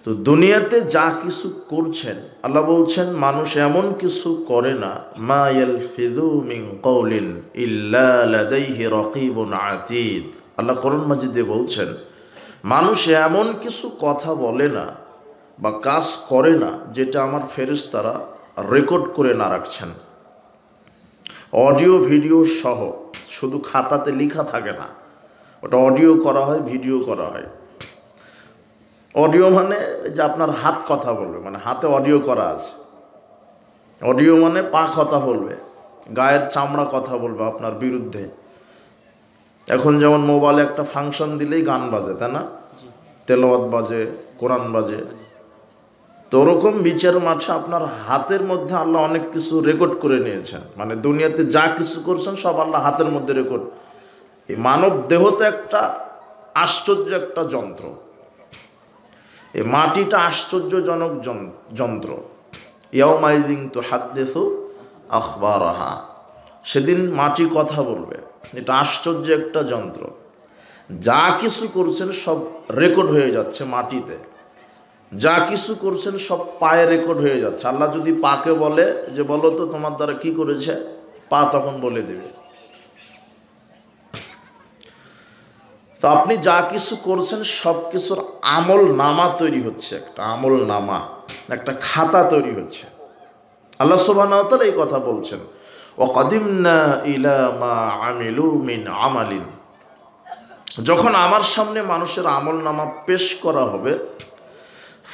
তো দুনিয়াতে যা কিছু করছেন আল্লাহ বলছেন মানুষ এমন কিছু করে না, মা ইয়ালফিযু মিন কওলিন ইল্লা লাদাইহি রাকীবুন আতীদ। আল্লাহ কোরআন মাজিদে বলছেন মানুষ এমন কিছু কথা বলে না বা কাজ করে না যেটা আমার ফেরেশতারা রেকর্ড করে না রাখছেন। অডিও ভিডিও সহ, শুধু খাতাতে লেখা থাকে না, ওটা অডিও করা হয়, ভিডিও করা হয়। অডিও মানে যে আপনার হাত কথা বলবে, মানে হাতে অডিও করা আছে। অডিও মানে পা কথা বলবে, গায়ের চামড়া কথা বলবে আপনার বিরুদ্ধে। এখন যেমন মোবাইলে একটা ফাংশন দিলেই গান বাজে, তাই না? তেলাওয়াত বাজে, কোরআন বাজে। তো ওরকম বিচার মাঠে আপনার হাতের মধ্যে আল্লাহ অনেক কিছু রেকর্ড করে নিয়েছেন। মানে দুনিয়াতে যা কিছু করছেন সব আল্লাহ হাতের মধ্যে রেকর্ড। এই মানব দেহ তো একটা আশ্চর্য একটা যন্ত্র। এই মাটিটা আশ্চর্যজনক যন্ত্র। ইয়াউমাইযিন তুহাদ্দিসু আখবারাহা, সেদিন মাটি কথা বলবে। এটা আশ্চর্য একটা যন্ত্র। যা কিছু করছেন সব রেকর্ড হয়ে যাচ্ছে মাটিতে। যা কিছু করছেন সব পায়ে রেকর্ড হয়ে যাচ্ছে। আল্লাহ যদি পাকে বলে যে বলো তো তোমার দ্বারা কি করেছে, পা তখন বলে দেবে। তো আপনি যা কিছু করছেন সব কিছুর আমল নামা তৈরি হচ্ছে, একটা আমল নামা, একটা খাতা তৈরি হচ্ছে। আল্লাহ সুবহানাহু ওয়া তাআলা এই কথা বলছেন, ওয়াকাদিমনা ইলা মা আমিলু মিন আমালিন। যখন আমার সামনে মানুষের আমল নামা পেশ করা হবে,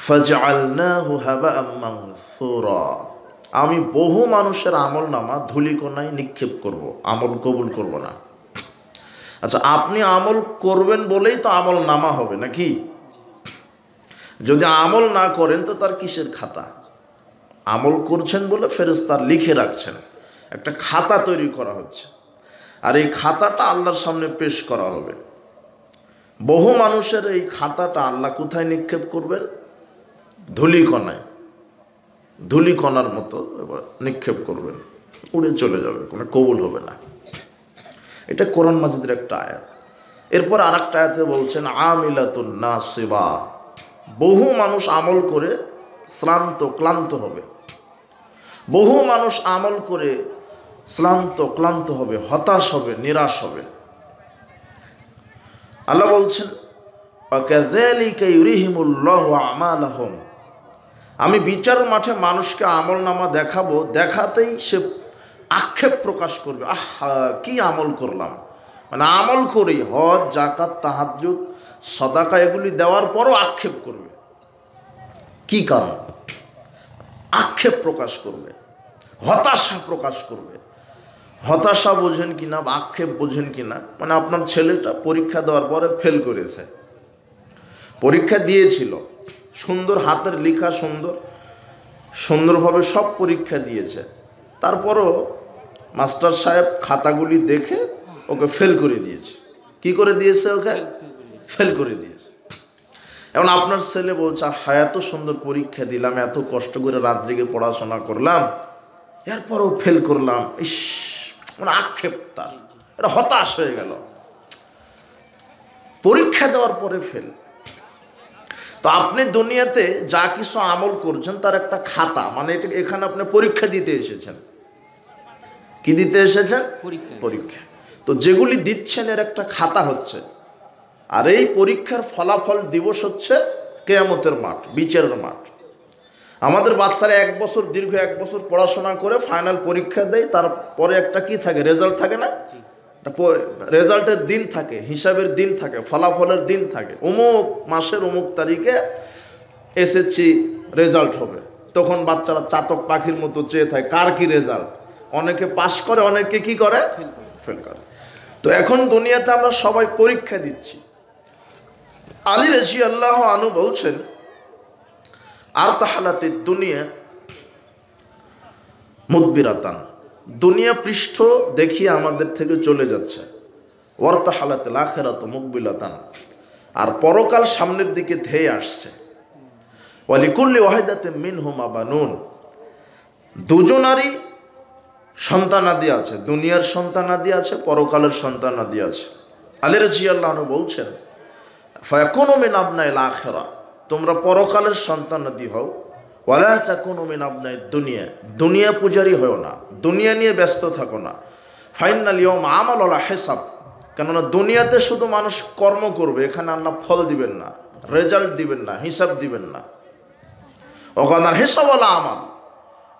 ফাজআলনাহু হাবাআম মানসুরা, আমি বহু মানুষের আমল নামা ধূলিকণায় নিক্ষেপ করব, আমল কবুল করব না। আচ্ছা, আপনি আমল করবেন বলেই তো আমল নামা হবে নাকি? যদি আমল না করেন তো তার কিসের খাতা? আমল করছেন বলে ফেরেশতা লিখে রাখছেন, একটা খাতা তৈরি করা হচ্ছে। আর এই খাতাটা আল্লাহর সামনে পেশ করা হবে। বহু মানুষের এই খাতাটা আল্লাহ কোথায় নিক্ষেপ করবেন? ধূলিকণায়, ধূলিকণার মতো নিক্ষেপ করবেন, উড়ে চলে যাবে, কোনো কবুল হবে না। এটা কোরআন মাজিদের একটা আয়াত। এরপর আর একটা আয়াতে বলছেন আমিলাতুন নাসিবা, বহু মানুষ আমল করে শ্রান্ত ক্লান্ত হবে। বহু মানুষ আমল করে শ্রান্ত ক্লান্ত হবে, হতাশ হবে, নিরাশ হবে। আল্লাহ বলছেন ওয়াকাযালিকা ইউরিহিমুল্লাহু আমালাহুম, আমি বিচার মাঠে মানুষকে আমল নামা দেখাবো, দেখাতেই সে আক্ষেপ প্রকাশ করবে, আহা কি আমল করলাম। মানে আমল করি, হজ, জাকাত, তাহাজ্জুদ, সাদাকা এগুলি দেওয়ার পরও আক্ষেপ করবে। কি কারণ? আক্ষেপ প্রকাশ করবে, হতাশা প্রকাশ করবে। হতাশা বোঝেন কিনা, আক্ষেপ বোঝেন কিনা? মানে আপনার ছেলেটা পরীক্ষা দেওয়ার পরে ফেল করেছে। পরীক্ষা দিয়েছিল, সুন্দর হাতের লেখা, সুন্দরভাবে সব পরীক্ষা দিয়েছে। তারপরও মাস্টার সাহেব খাতাগুলি দেখে ওকে ফেল করে দিয়েছে। কি করে দিয়েছে? ওকে ফেল করে দিয়েছে। এখন আপনার ছেলে বলছে, হ্যাঁ এত সুন্দর পরীক্ষা দিলাম, এত কষ্ট করে রাত জেগে পড়াশোনা করলাম, এরপরও ফেল করলাম। ইস, মানে আক্ষেপ, তার এটা হতাশ হয়ে গেল। পরীক্ষা দেওয়ার পরে ফেল। তো আপনি দুনিয়াতে যা কিছু আমল করছেন তার একটা খাতা, মানে এটা এখানে আপনি পরীক্ষা দিতে এসেছেন। কি দিতে এসেছেন? পরীক্ষা। তো যেগুলি দিচ্ছেন এর একটা খাতা হচ্ছে। আর এই পরীক্ষার ফলাফল দিবস হচ্ছে কিয়ামতের মাঠ, বিচারের মাঠ। আমাদের বাচ্চারা দীর্ঘ এক বছর পড়াশোনা করে ফাইনাল পরীক্ষা দেয়, তারপরে একটা কি থাকে? রেজাল্ট থাকে না? রেজাল্টের দিন থাকে, হিসাবের দিন থাকে, ফলাফলের দিন থাকে। অমুক মাসের অমুক তারিখে এসএসসি রেজাল্ট হবে। তখন বাচ্চারা চাতক পাখির মতো চেয়ে থাকে কার কি রেজাল্ট। অনেকে পাস করে, অনেকে কি করে? ফেল করে। তো এখন দুনিয়াতে আমরা সবাই পরীক্ষা দিচ্ছি। আলী রাদিয়াল্লাহু আনহু বলছেন আর তাহালাতে দুনিয়া মুদবিরাতান, দুনিয়া পৃষ্ঠ দেখিয়ে আমাদের থেকে চলে যাচ্ছে। ওয়ারতাহালাতিল আখিরাতু মুকবিলাতান, আর পরকাল সামনের দিকে ধেয়ে আসছে। ওয়ালিকুল্লি ওয়াহিদাতিন মিনহুমা বানুন, দুজনারই সন্তানাদি আছে, দুনিয়ার সন্তানাদি আছে, পরকালের সন্তানাদি আছে। আলী রাদিয়াল্লাহু আনহু বলছেন ফায়াকুনু মিন আবনাইল আখিরা, তোমরা পরকালের সন্তানাদি হও। ওয়ালা তাকুনু মিন আবনাইদ দুনিয়া, দুনিয়া পূজারি হও না, দুনিয়া নিয়ে ব্যস্ত থাকো না। ফাইনাল ইয়াউম আমাল ওয়ালা হিসাব, কেননা দুনিয়াতে শুধু মানুষ কর্ম করবে, এখানে আল্লাহ ফল দিবেন না, রেজাল্ট দিবেন না, হিসাব দিবেন না। ওখানে হিসাব ওয়ালা আমাল,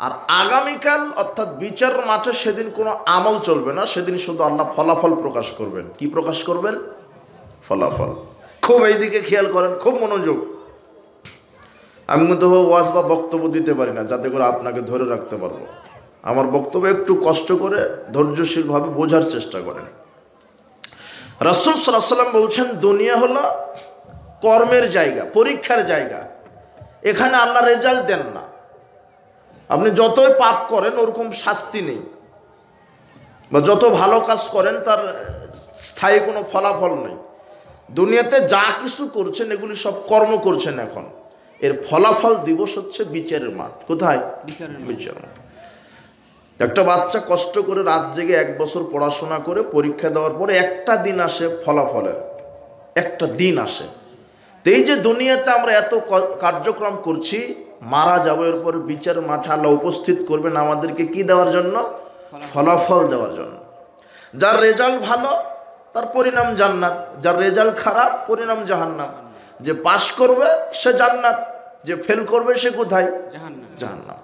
আর আগামীকাল অর্থাৎ বিচার মাঠে সেদিন কোনো আমল চলবে না, সেদিন শুধু আল্লাহ ফলাফল প্রকাশ করবেন। কি প্রকাশ করবেন? ফলাফল। খুব এইদিকে খেয়াল করেন, খুব মনোযোগ। আমি কিন্তু ওয়াজ বা বক্তব্য দিতে পারি না যাতে করে আপনাকে ধরে রাখতে পারবো। আমার বক্তব্য একটু কষ্ট করে ধৈর্যশীলভাবে বোঝার চেষ্টা করেন। রাসূল সাল্লাল্লাহু আলাইহি ওয়াসাল্লাম বলছেন, দুনিয়া হলো কর্মের জায়গা, পরীক্ষার জায়গা। এখানে আল্লাহ রেজাল্ট দেন না। আপনি যতই পাপ করেন ওরকম শাস্তি নেই, বা যত ভালো কাজ করেন তার স্থায়ী কোনো ফলাফল নেই। দুনিয়াতে যা কিছু করছেন এগুলি সব কর্ম করছেন, এখন এর ফলাফল দিবস হচ্ছে বিচারের মাঠ। কোথায়? বিচারের মাঠ। একটা বাচ্চা কষ্ট করে রাত জেগে 1 বছর পড়াশোনা করে পরীক্ষা দেওয়ার পরে একটা দিন আসে ফলাফলের, একটা দিন আসে। তো এই যে দুনিয়াতে আমরা এত কার্যক্রম করছি, মারা যাবো, এরপর বিচারের মাঠে আল্লাহ উপস্থিত করবেন আমাদেরকে কি দেওয়ার জন্য? ফলাফল দেওয়ার জন্য। যার রেজাল্ট ভালো তার পরিণাম জান্নাত, যার রেজাল্ট খারাপ পরিণাম জাহান্নাম। যে পাশ করবে সে জান্নাত, যে ফেল করবে সে কোথায়? জাহান্নাম।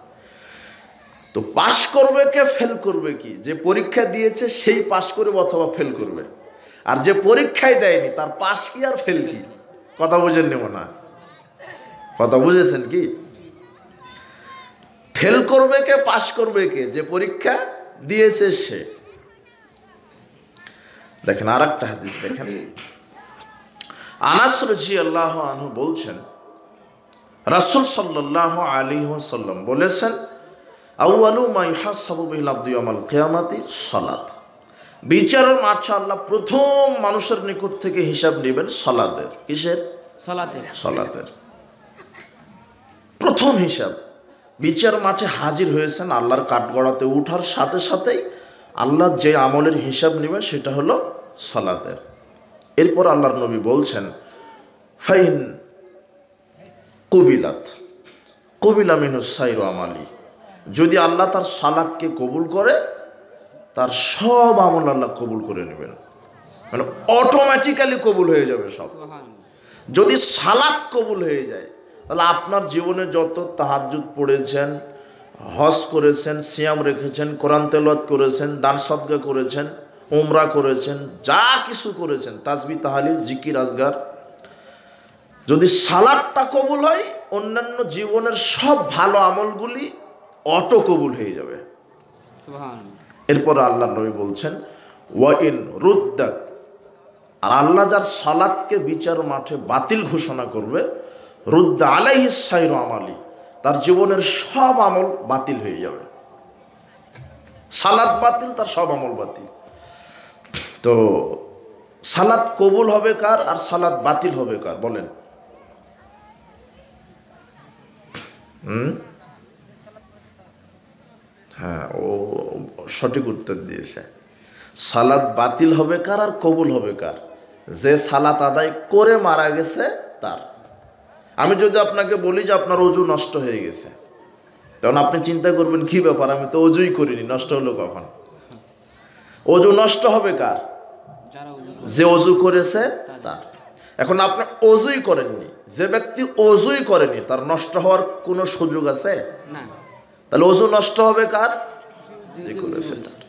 তো পাশ করবে কে, ফেল করবে কি? যে পরীক্ষা দিয়েছে সেই পাশ করবে অথবা ফেল করবে, আর যে পরীক্ষায় দেয়নি তার পাশ কি আর ফেল কি? কথা বুঝেন নেব না? কথা বুঝেছেন কি? ফেল করবে কে, পাশ করবে কে? যে পরীক্ষা দিয়েছে সে। দেখেন আর একটা হাদিস দেখেন, আনাস রাদিয়াল্লাহু আনহু বলছেন, রাসূল সাল্লাল্লাহু আলাইহি ওয়াসাল্লাম বলেছেন, আউয়ালু মা ইউহাসাবু বিল আবদু ইয়াউমাল কিয়ামাতি সালাত। বিচারের মাঠে আল্লাহ প্রথম মানুষের নিকট থেকে হিসাব নেবেন সালাতের। কিসের? সালাতের প্রথম হিসাব। বিচার মাঠে হাজির হয়েছেন, আল্লাহর কাঠগড়াতে উঠার সাথে সাথেই আল্লাহ যে আমলের হিসাব নেবেন সেটা হলো সালাতের। এরপর আল্লাহর নবী বলছেন, ফাইন কবিলাত কবিলা মিনুস সাইরু আমালি, যদি আল্লাহ তার সালাতকে কবুল করে তার সব আমল আল্লাহ কবুল করে নেবেন, মানে অটোমেটিক্যালি কবুল হয়ে যাবে সব। যদি সালাত কবুল হয়ে যায় তাহলে আপনার জীবনে যত তাহাজ্জুদ পড়েছেন, হজ করেছেন, সিয়াম রেখেছেন, কোরআন তেলাওয়াত করেছেন, দান সদকা করেছেন, উমরা করেছেন, যা কিছু করেছেন, তাসবিহ তাহলিল জিকির আজগার, যদি সালাতটা কবুল হয় অন্যান্য জীবনের সব ভালো আমলগুলি অটো কবুল হয়ে যাবে। এরপর আল্লাহ নবী বলছেন, ওয়া ইন রুদ্দাত, আর আল্লাহ যার সালাতকে বিচার মাঠে বাতিল ঘোষণা করবে, রুদ্দা আলাইহিস সাইরু আমালি, তার জীবনের সব আমল বাতিল হয়ে যাবে। সালাত বাতিল, তার সব আমল বাতিল। তো সালাত কবুল হবে কার আর সালাত বাতিল হবে কার? বলেন। হ্যাঁ, ও সঠিক উত্তর দিয়েছে। সালাত বাতিল হবে কার আর কবুল হবে কার? যে সালাত আদায় করে মারা গেছে তার। আমি যদি আপনাকে বলি যে আপনার অজু নষ্ট হয়ে গেছে, তখন আপনি চিন্তা করবেন কি ব্যাপার, আমি তো অজুই করিনি, নষ্ট হলো কখন? অজু নষ্ট হবে কার? যে অজু করেছে তার। এখন আপনি অজুই করেননি, যে ব্যক্তি অজুই করেনি তার নষ্ট হওয়ার কোনো সুযোগ আছে? তাহলে অজু নষ্ট হবে কার? যে করেছে তার।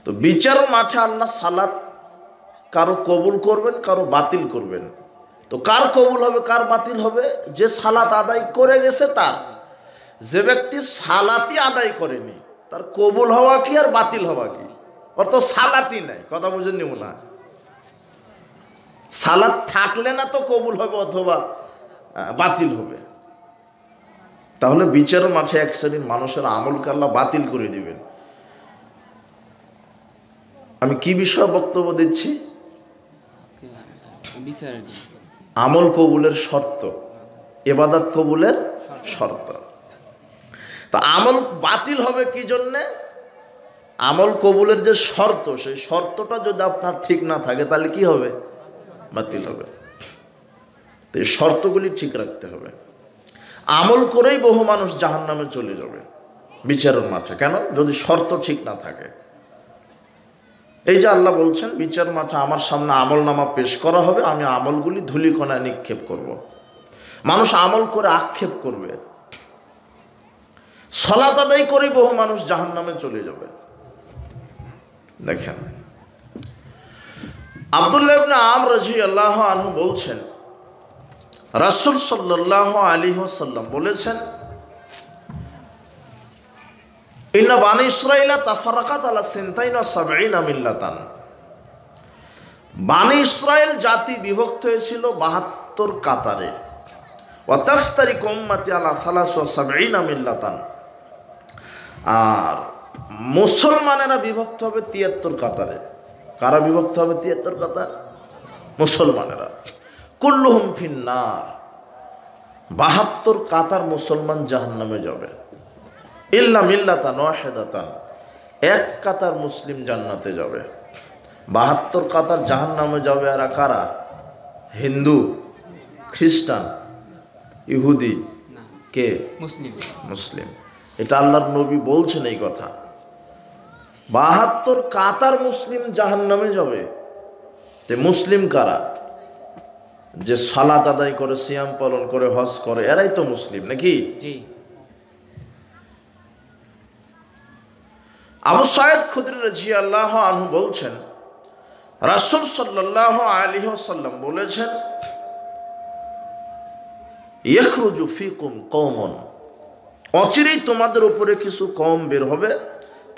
তো বিচার মাঠে আল্লাহ সালাত কারো কবুল করবেন, কারো বাতিল করবেন। তো কার কবুল হবে কার বাতিল হবে? যে সালাত আদায় করে গেছে তার। যে ব্যক্তি সালাতই আদায় করেনি তার কবুল হওয়া কি আর বাতিল হওয়া কি? ওর তো সালাতই নাই। কথা বুঝে নিব না? সালাত থাকলে না তো কবুল হবে অথবা বাতিল হবে। তাহলে বিচার মাঠে এক শ্রেণীর মানুষের আমলকে আল্লাহ বাতিল করে দিবেন। আমি কি বিষয়ে বক্তব্য দিচ্ছি? আমল কবুলের শর্ত, ইবাদত কবুলের শর্ত। তা আমল বাতিল হবে কি জন্যে? আমল কবুলের যে শর্ত, সেই শর্তটা যদি আপনার ঠিক না থাকে তাহলে কি হবে? বাতিল হবে। তো এই শর্তগুলি ঠিক রাখতে হবে। আমল করেই বহু মানুষ জাহান্নামে চলে যাবে বিচারের মাঠে। কেন? যদি শর্ত ঠিক না থাকে। এই যে আল্লাহ বলছেন বিচার মাঠে আমার সামনে আমল নামা পেশ করা হবে, আমি আমলগুলি ধূলিকণায় নিক্ষেপ করব। মানুষ আমল করে আক্ষেপ করবে, সালাত আদায় করে বহু মানুষ জাহান্নামে চলে যাবে। দেখেন আব্দুল্লাহ ইবনে আমর রাদিয়াল্লাহু আনহু বলছেন রাসূল সাল্লাল্লাহু আলাইহি ওয়াসাল্লাম বলেছেন, ইন্না বানী ইসরাঈলা তাফারাকাত আলা সিনতাইন ওয়া সাবঈনা মিল্লাতান। বানী ইসরাইল জাতি বিভক্ত হয়েছিল 72 কাতারে। ওয়া তাফতারিকু উম্মতি আলা 73 মিল্লাতান। আর মুসলমানেরা বিভক্ত হবে 73 কাতারে। কারা বিভক্ত হবে 73 কাতার? মুসলমানেরা। কুল্লুহুম ফিন্নার, 72 কাতার মুসলমান জাহান্নামে যাবে। ইল্লা মিল্লাতান ওয়াহিদাতান, এক কাতার মুসলিম জান্নাতে যাবে। 72 কাতার জাহান্নামে যাবে। আর কারা? হিন্দু, খ্রিস্টান, ইহুদি, কে? মুসলিম। মুসলিম। এটা আল্লাহর নবী বলছেন এই কথা। 72 কাতার মুসলিম জাহান্নামে যাবে। তে মুসলিম কারা? যে সালাত আদায় করে, সিয়াম পালন করে, হজ করে, এরাই তো মুসলিম, নাকি? জি। আবু সাঈদ খুদরি রাদিয়াল্লাহু আনহু বলছেন রাসূল সাল্লাল্লাহু আলাইহি ওয়াসাল্লাম বলেছেন, ইয়াখরুজু ফীকুম কওমুন, অচিরেই তোমাদের উপরে কিছু কওম বের হবে,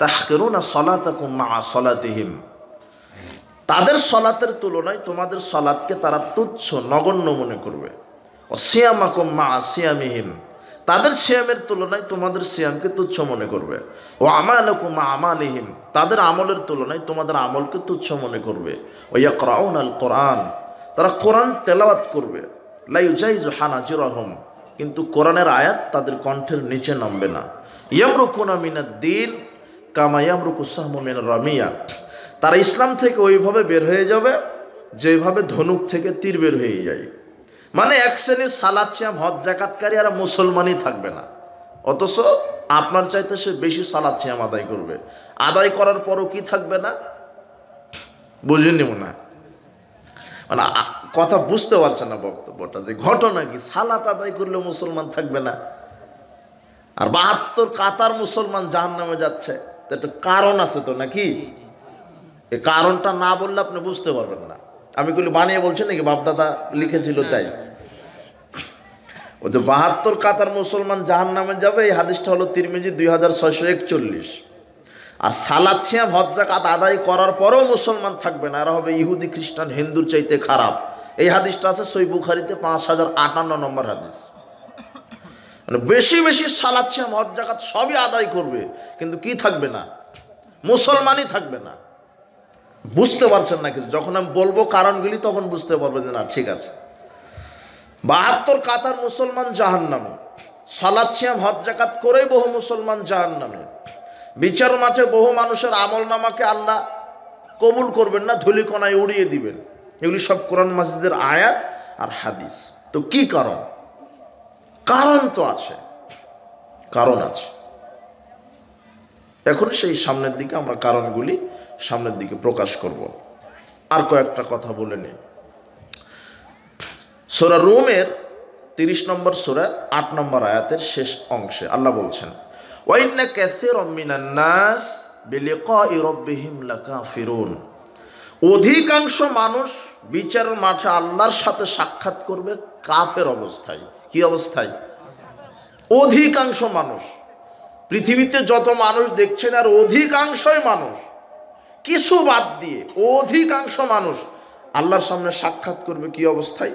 তাহকিরুনা সালাতাকুম মা সালাতিহিম, তাদের সালাতের তুলনায় তোমাদের সালাতকে তারা তুচ্ছ, নগণ্য মনে করবে। ও সিয়ামাকুম মা সিয়ামিহিম, তাদের সিয়ামের তুলনায় তোমাদের সিয়ামকে তুচ্ছ মনে করবে। ও আমালাকুম মা আমালিহিম, তাদের আমলের তুলনায় তোমাদের আমলকে তুচ্ছ মনে করবে। ও ইয়াকরাউনাল কোরআন, তারা কোরআন তেলাওয়াত করবে। লা ইউজাইজু হানাজিরহুম, কিন্তু কোরআনের আয়াত তাদের কণ্ঠের নিচে নামবে না। ইয়ামরুকুনা মিনাদ-দ্বীন কামা ইয়ামরুকু সাহমু মিনার রামিয়া, তারা ইসলাম থেকে ওইভাবে বের হয়ে যাবে যেভাবে ধনুক থেকে তীর বের হয়ে যায়। মানে এক শ্রেণীর সালাত সিয়াম হজ যাকাতকারী আর মুসলমানই থাকবে না, অথচ আপনার চাইতে সে বেশি সালাত সিয়াম আদায় করবে। আদায় করার পরও কি থাকবে না? বুঝেনি মনে হয়, মানে কথা বুঝতে পারছে না বক্তব্যটা, যে ঘটনা কি সালাত আদায় করলে মুসলমান থাকবে না, আর 72 কাতার মুসলমান জাহান্নামে যাচ্ছে। তো একটা কারণ আছে তো, নাকি? এই কারণটা না বললে আপনি বুঝতে পারবেন না। আমি গুলি বানিয়ে বলছি নাকি, বাপদাদা লিখেছিল তাই। ও তো 72 কাতার মুসলমান জাহান্নামে যাবে, এই হাদিসটা হলো তিরমিজি 2641। আর সালাত সিয়াম হজ যাকাত আদায় করার পরেও মুসলমান থাকবে না, এরা হবে ইহুদি, খ্রিস্টান, হিন্দুর চাইতে খারাপ। এই হাদিসটা আছে সহিহ বুখারীতে 5058 নম্বর হাদিস। মানে বেশি বেশি সালাত সিয়াম হজ যাকাত সবই আদায় করবে, কিন্তু কি থাকবে না? মুসলমানই থাকবে না। বুঝতে পারছেন না কিছু? যখন আমি বলবো কারণগুলি তখন বুঝতে পারবে যে না ঠিক আছে। 72 কাতার মুসলমান জাহান্নামে, সালাত সিয়াম হজ যাকাত করেই বহু মুসলমান জাহান্নামে। বিচার মাঠে বহু মানুষের আমল নামাকে আল্লাহ কবুল করবেন না, ধূলিকণায় উড়িয়ে দিবেন। এগুলি সব কোরআন মাজিদের আয়াত আর হাদিস। তো কি কারণ? কারণ তো আছে, কারণ আছে। এখন সেই সামনের দিকে আমরা কারণগুলি সামনের দিকে প্রকাশ করব। আর কয়েকটা কথা বলে নিই। সূরা রুমের 30 নম্বর সূরা 8 নম্বর আয়াতের শেষ অংশে আল্লাহ বলছেন, ওয়া ইন্না কাসীরাম মিনান নাস বিলিকাই রাব্বিহিম লাকাফিরুন, অধিকাংশ মানুষ বিচারের মাঠে আল্লাহর সাথে সাক্ষাৎ করবে কাফের অবস্থায়। কি অবস্থায়? অধিকাংশ মানুষ, পৃথিবীতে যত মানুষ দেখছেন আর অধিকাংশই মানুষ, কিছু বাদ দিয়ে অধিকাংশ মানুষ আল্লাহর সামনে সাক্ষাৎ করবে কি অবস্থায়?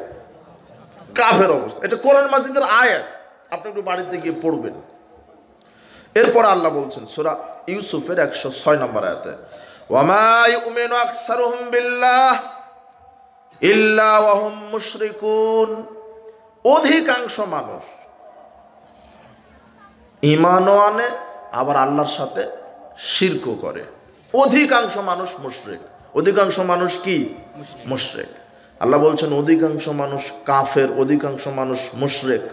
কাফের অবস্থা। এটা কোরআন মাজিদের আয়াত, আপনি একটু বাড়িতে গিয়ে পড়বেন। এরপর আল্লাহ বলছেন সূরা ইউসুফের 106 নম্বর আয়াতে, ওয়া মা ইউমিনু আকসারুহুম বিল্লাহ ইল্লা ওয়া হুম মুশরিকুন, অধিকাংশ মানুষ ঈমানও আনে আবার আল্লাহর সাথে শিরকও করে। অধিকাংশ মানুষ মুশরিক। অধিকাংশ মানুষ কি? মুশরিক। আল্লাহ বলছেন অধিকাংশ মানুষ কাফের, অধিকাংশ মানুষ মুশরিক,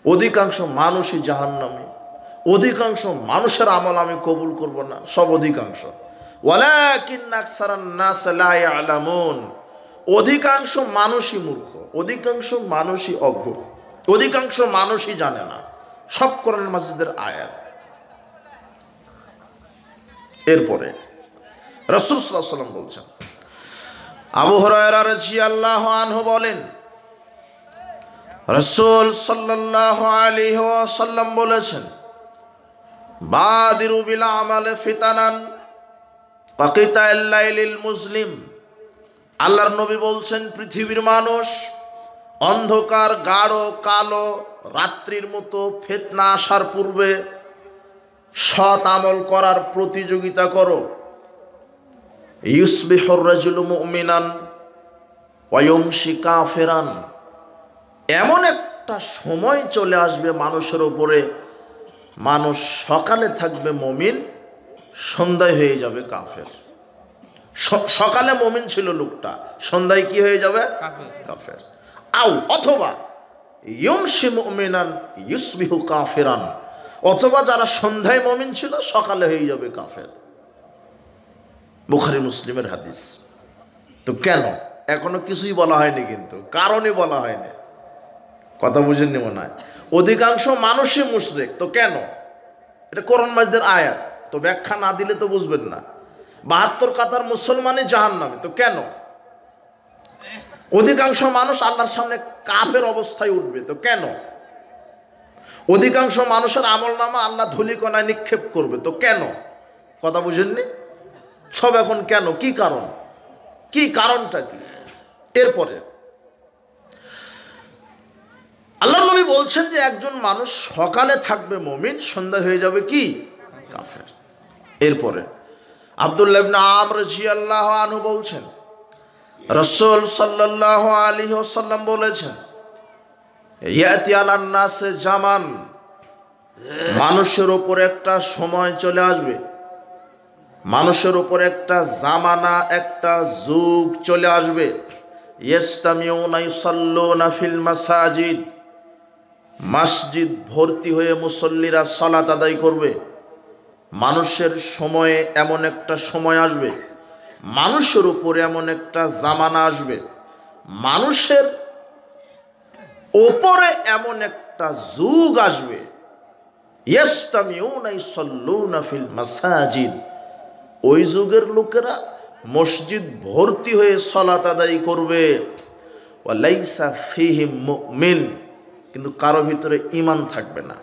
অধিকাংশ মানুষই জাহান্নামী, অধিকাংশ মানুষের আমল আমি কবুল করব না, সব অধিকাংশ। ওয়ালাকিন্না আকসারান নাস লা ইয়ালামুন, অধিকাংশ মানুষই মূর্খ, অধিকাংশ মানুষই অজ্ঞ, অধিকাংশ মানুষই জানে না। সব কোরআন মাজিদের আয়াত। এরপরে রাসূল সাল্লাল্লাহু আলাইহি ওয়াসাল্লাম বলছেন, আবু হুরায়রা রাদিয়াল্লাহু আনহু বলেন, রাসূল সাল্লাল্লাহু আলাইহি ওয়াসাল্লাম বলেছেন, বাদিরু বিল আমালে ফিতানান কাকিতাল লাইলিল মুসলিম। আল্লাহর নবী বলছেন, পৃথিবীর মানুষ অন্ধকার গাঢ় কালো রাত্রির মতো ফিতনা আসার পূর্বে সৎ আমল করার প্রতিযোগিতা করো। ইউসবিহুর রাজুলু মুমিনান ওয়া ইউমসি কাফিরান, এমন একটা সময় চলে আসবে মানুষের উপরে, মানুষ সকালে থাকবে মুমিন, সন্ধ্যায় হয়ে যাবে কাফের। সকালে মুমিন ছিল লোকটা, সন্ধ্যায় কি হয়ে যাবে? কাফের। আও অথবা ইউমসি মুমিনান ইউসবিহু কাফিরান, অথবা যারা সন্ধ্যায় মুমিন ছিল সকালে হয়ে যাবে কাফের। বুখারী মুসলিমের হাদিস। তো কেন? এখনো কিছুই বলা হয়নি, কিন্তু কারণই বলা হয়নি। কথা বুঝেননি মনে হয়? অধিকাংশ মানুষই মুশরিক, তো কেন? এটা কোরআন মাজিদের আয়াত, তো ব্যাখ্যা না দিলে তো বুঝবেন না। ৭২ কাতার মুসলমানই জাহান্নামে, তো কেন? অধিকাংশ মানুষ আল্লাহর সামনে কাফের অবস্থায় উঠবে, তো কেন? অধিকাংশ মানুষের আমলনামা আল্লাহ ধূলিকণায় নিক্ষেপ করবে, তো কেন? কথা বুঝেননি? সব এখন কেন, কি কারণ, কি কারণটা কি? এরপরে আল্লাহর নবী বলছেন যে একজন মানুষ সকালে থাকবে মুমিন, সন্ধ্যা হয়ে যাবে কি? কাফের। এরপরে আব্দুল্লাহ ইবনে আমর রাদিয়াল্লাহু আনহু বলছেন, রাসূল সাল্লাল্লাহু আলাইহি ওয়াসাল্লাম বলেছেন, ইয়াতি আলান নাসে জামান, মানুষের উপর একটা সময় চলে আসবে, মানুষের উপর একটা জামানা, একটা যুগ চলে আসবে। ইস্তামিউনা ইউসাল্লুনা ফিল মাসাজিদ, মসজিদ ভর্তি হয়ে মুসল্লিরা সালাত আদায় করবে। মানুষের সময়ে এমন একটা সময় আসবে, মানুষের উপরে এমন একটা জামানা আসবে, মানুষের ওপরে এমন একটা যুগ আসবে, ইস্তামিউনা ইউসাল্লুনা ফিল মাসাজিদ, ওই যুগের লোকেরা মসজিদ ভর্তি হয়ে সালাত আদায় করবে। ওয়া লাইসা ফীহিম মুমিন, কিন্তু কারো ভিতরে ঈমান থাকবে না।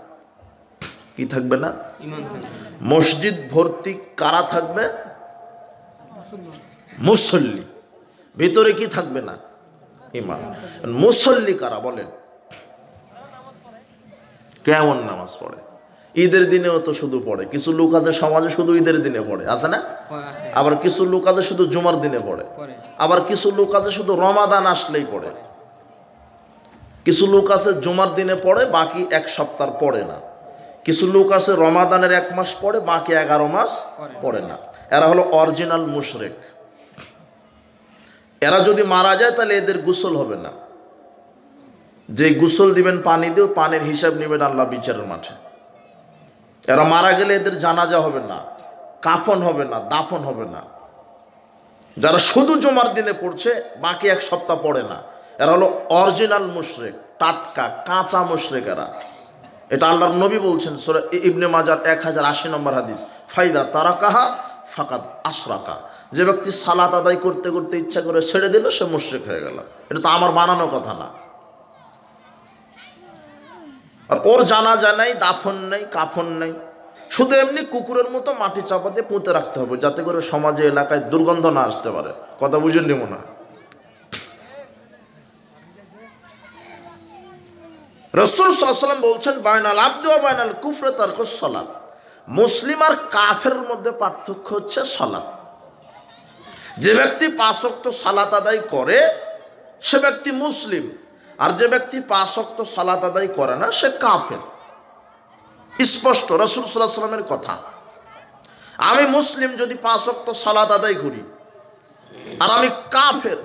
কি থাকবে না? ঈমান থাকবে। মসজিদ ভর্তি কারা থাকবে? মুসল্লি। ভিতরে কি থাকবে না? ঈমান। মুসল্লি কারা বলেন? কেমন নামাজ পড়ে? ঈদের দিনেও তো শুধু পড়ে। কিছু লোক আছে সমাজে শুধু ঈদের দিনে পড়ে, আছে না? আবার কিছু লোক আছে শুধু জুমার দিনে পড়ে, আবার কিছু লোক আছে শুধু রমাদান আসলেই পড়ে, কিছু লোক আছে জুমার দিনে পড়ে, বাকি এক সপ্তাহ পড়ে না, কিছু লোক আছে রমাদানের 1 মাস পড়ে, বাকি 11 মাস পড়ে না। এরা হলো অরিজিনাল মুশরিক। এরা যদি মারা যায় তাহলে এদের গোসল হবে না। যে গোসল দিবেন পানি দিয়ে, পানির হিসাব নেবেন আল্লাহ বিচারের মাঠে। এরা মারা গেলে এদের জানাজা হবে না, কাফন হবে না, দাফন হবে না। যারা শুধু জুমার দিনে পড়ছে, বাকি 1 সপ্তাহ পড়ে না, এরা হলো অরিজিনাল মুশরিক, টাটকা কাঁচা মুশরিক এরা। এটা আল্লাহর নবী বলছেন সূরা ইবনে মাজার 1080 নম্বর হাদিস, ফাইদা তারাকাহা ফাকাদ আশরাকা, যে ব্যক্তি সালাত আদায় করতে করতে ইচ্ছা করে ছেড়ে দিল, সে মুশরিক হয়ে গেল। এটা তো আমার বানানো কথা না। আর ওর জানাজা নাই, দাফন নেই, কাফন নেই, শুধু এমনি কুকুরের মতো মাটি চাপা দিয়ে পুঁতে রাখতে হবে, যাতে করে সমাজে এলাকায় দুর্গন্ধ না আসতে পারে। কথা বুঝেননি মনে হয়? রাসূল সাল্লাল্লাহু আলাইহি ওয়াসাল্লাম বলছেন, বাইনাল আবদি ওয়া বাইনাল কুফরি তারকুস সালাত, মুসলিম আর কাফেরের মধ্যে পার্থক্য হচ্ছে সালাত। যে ব্যক্তি 5 ওয়াক্ত সালাত আদায় করে সে ব্যক্তি মুসলিম, আর যে ব্যক্তি 5 ওয়াক্ত সালাত আদায় করে না সে কাফের। স্পষ্ট রাসূল সাল্লাল্লাহু আলাইহি ওয়াসাল্লামের কথা। আমি মুসলিম যদি 5 ওয়াক্ত সালাত আদায় করি, আর আমি কাফের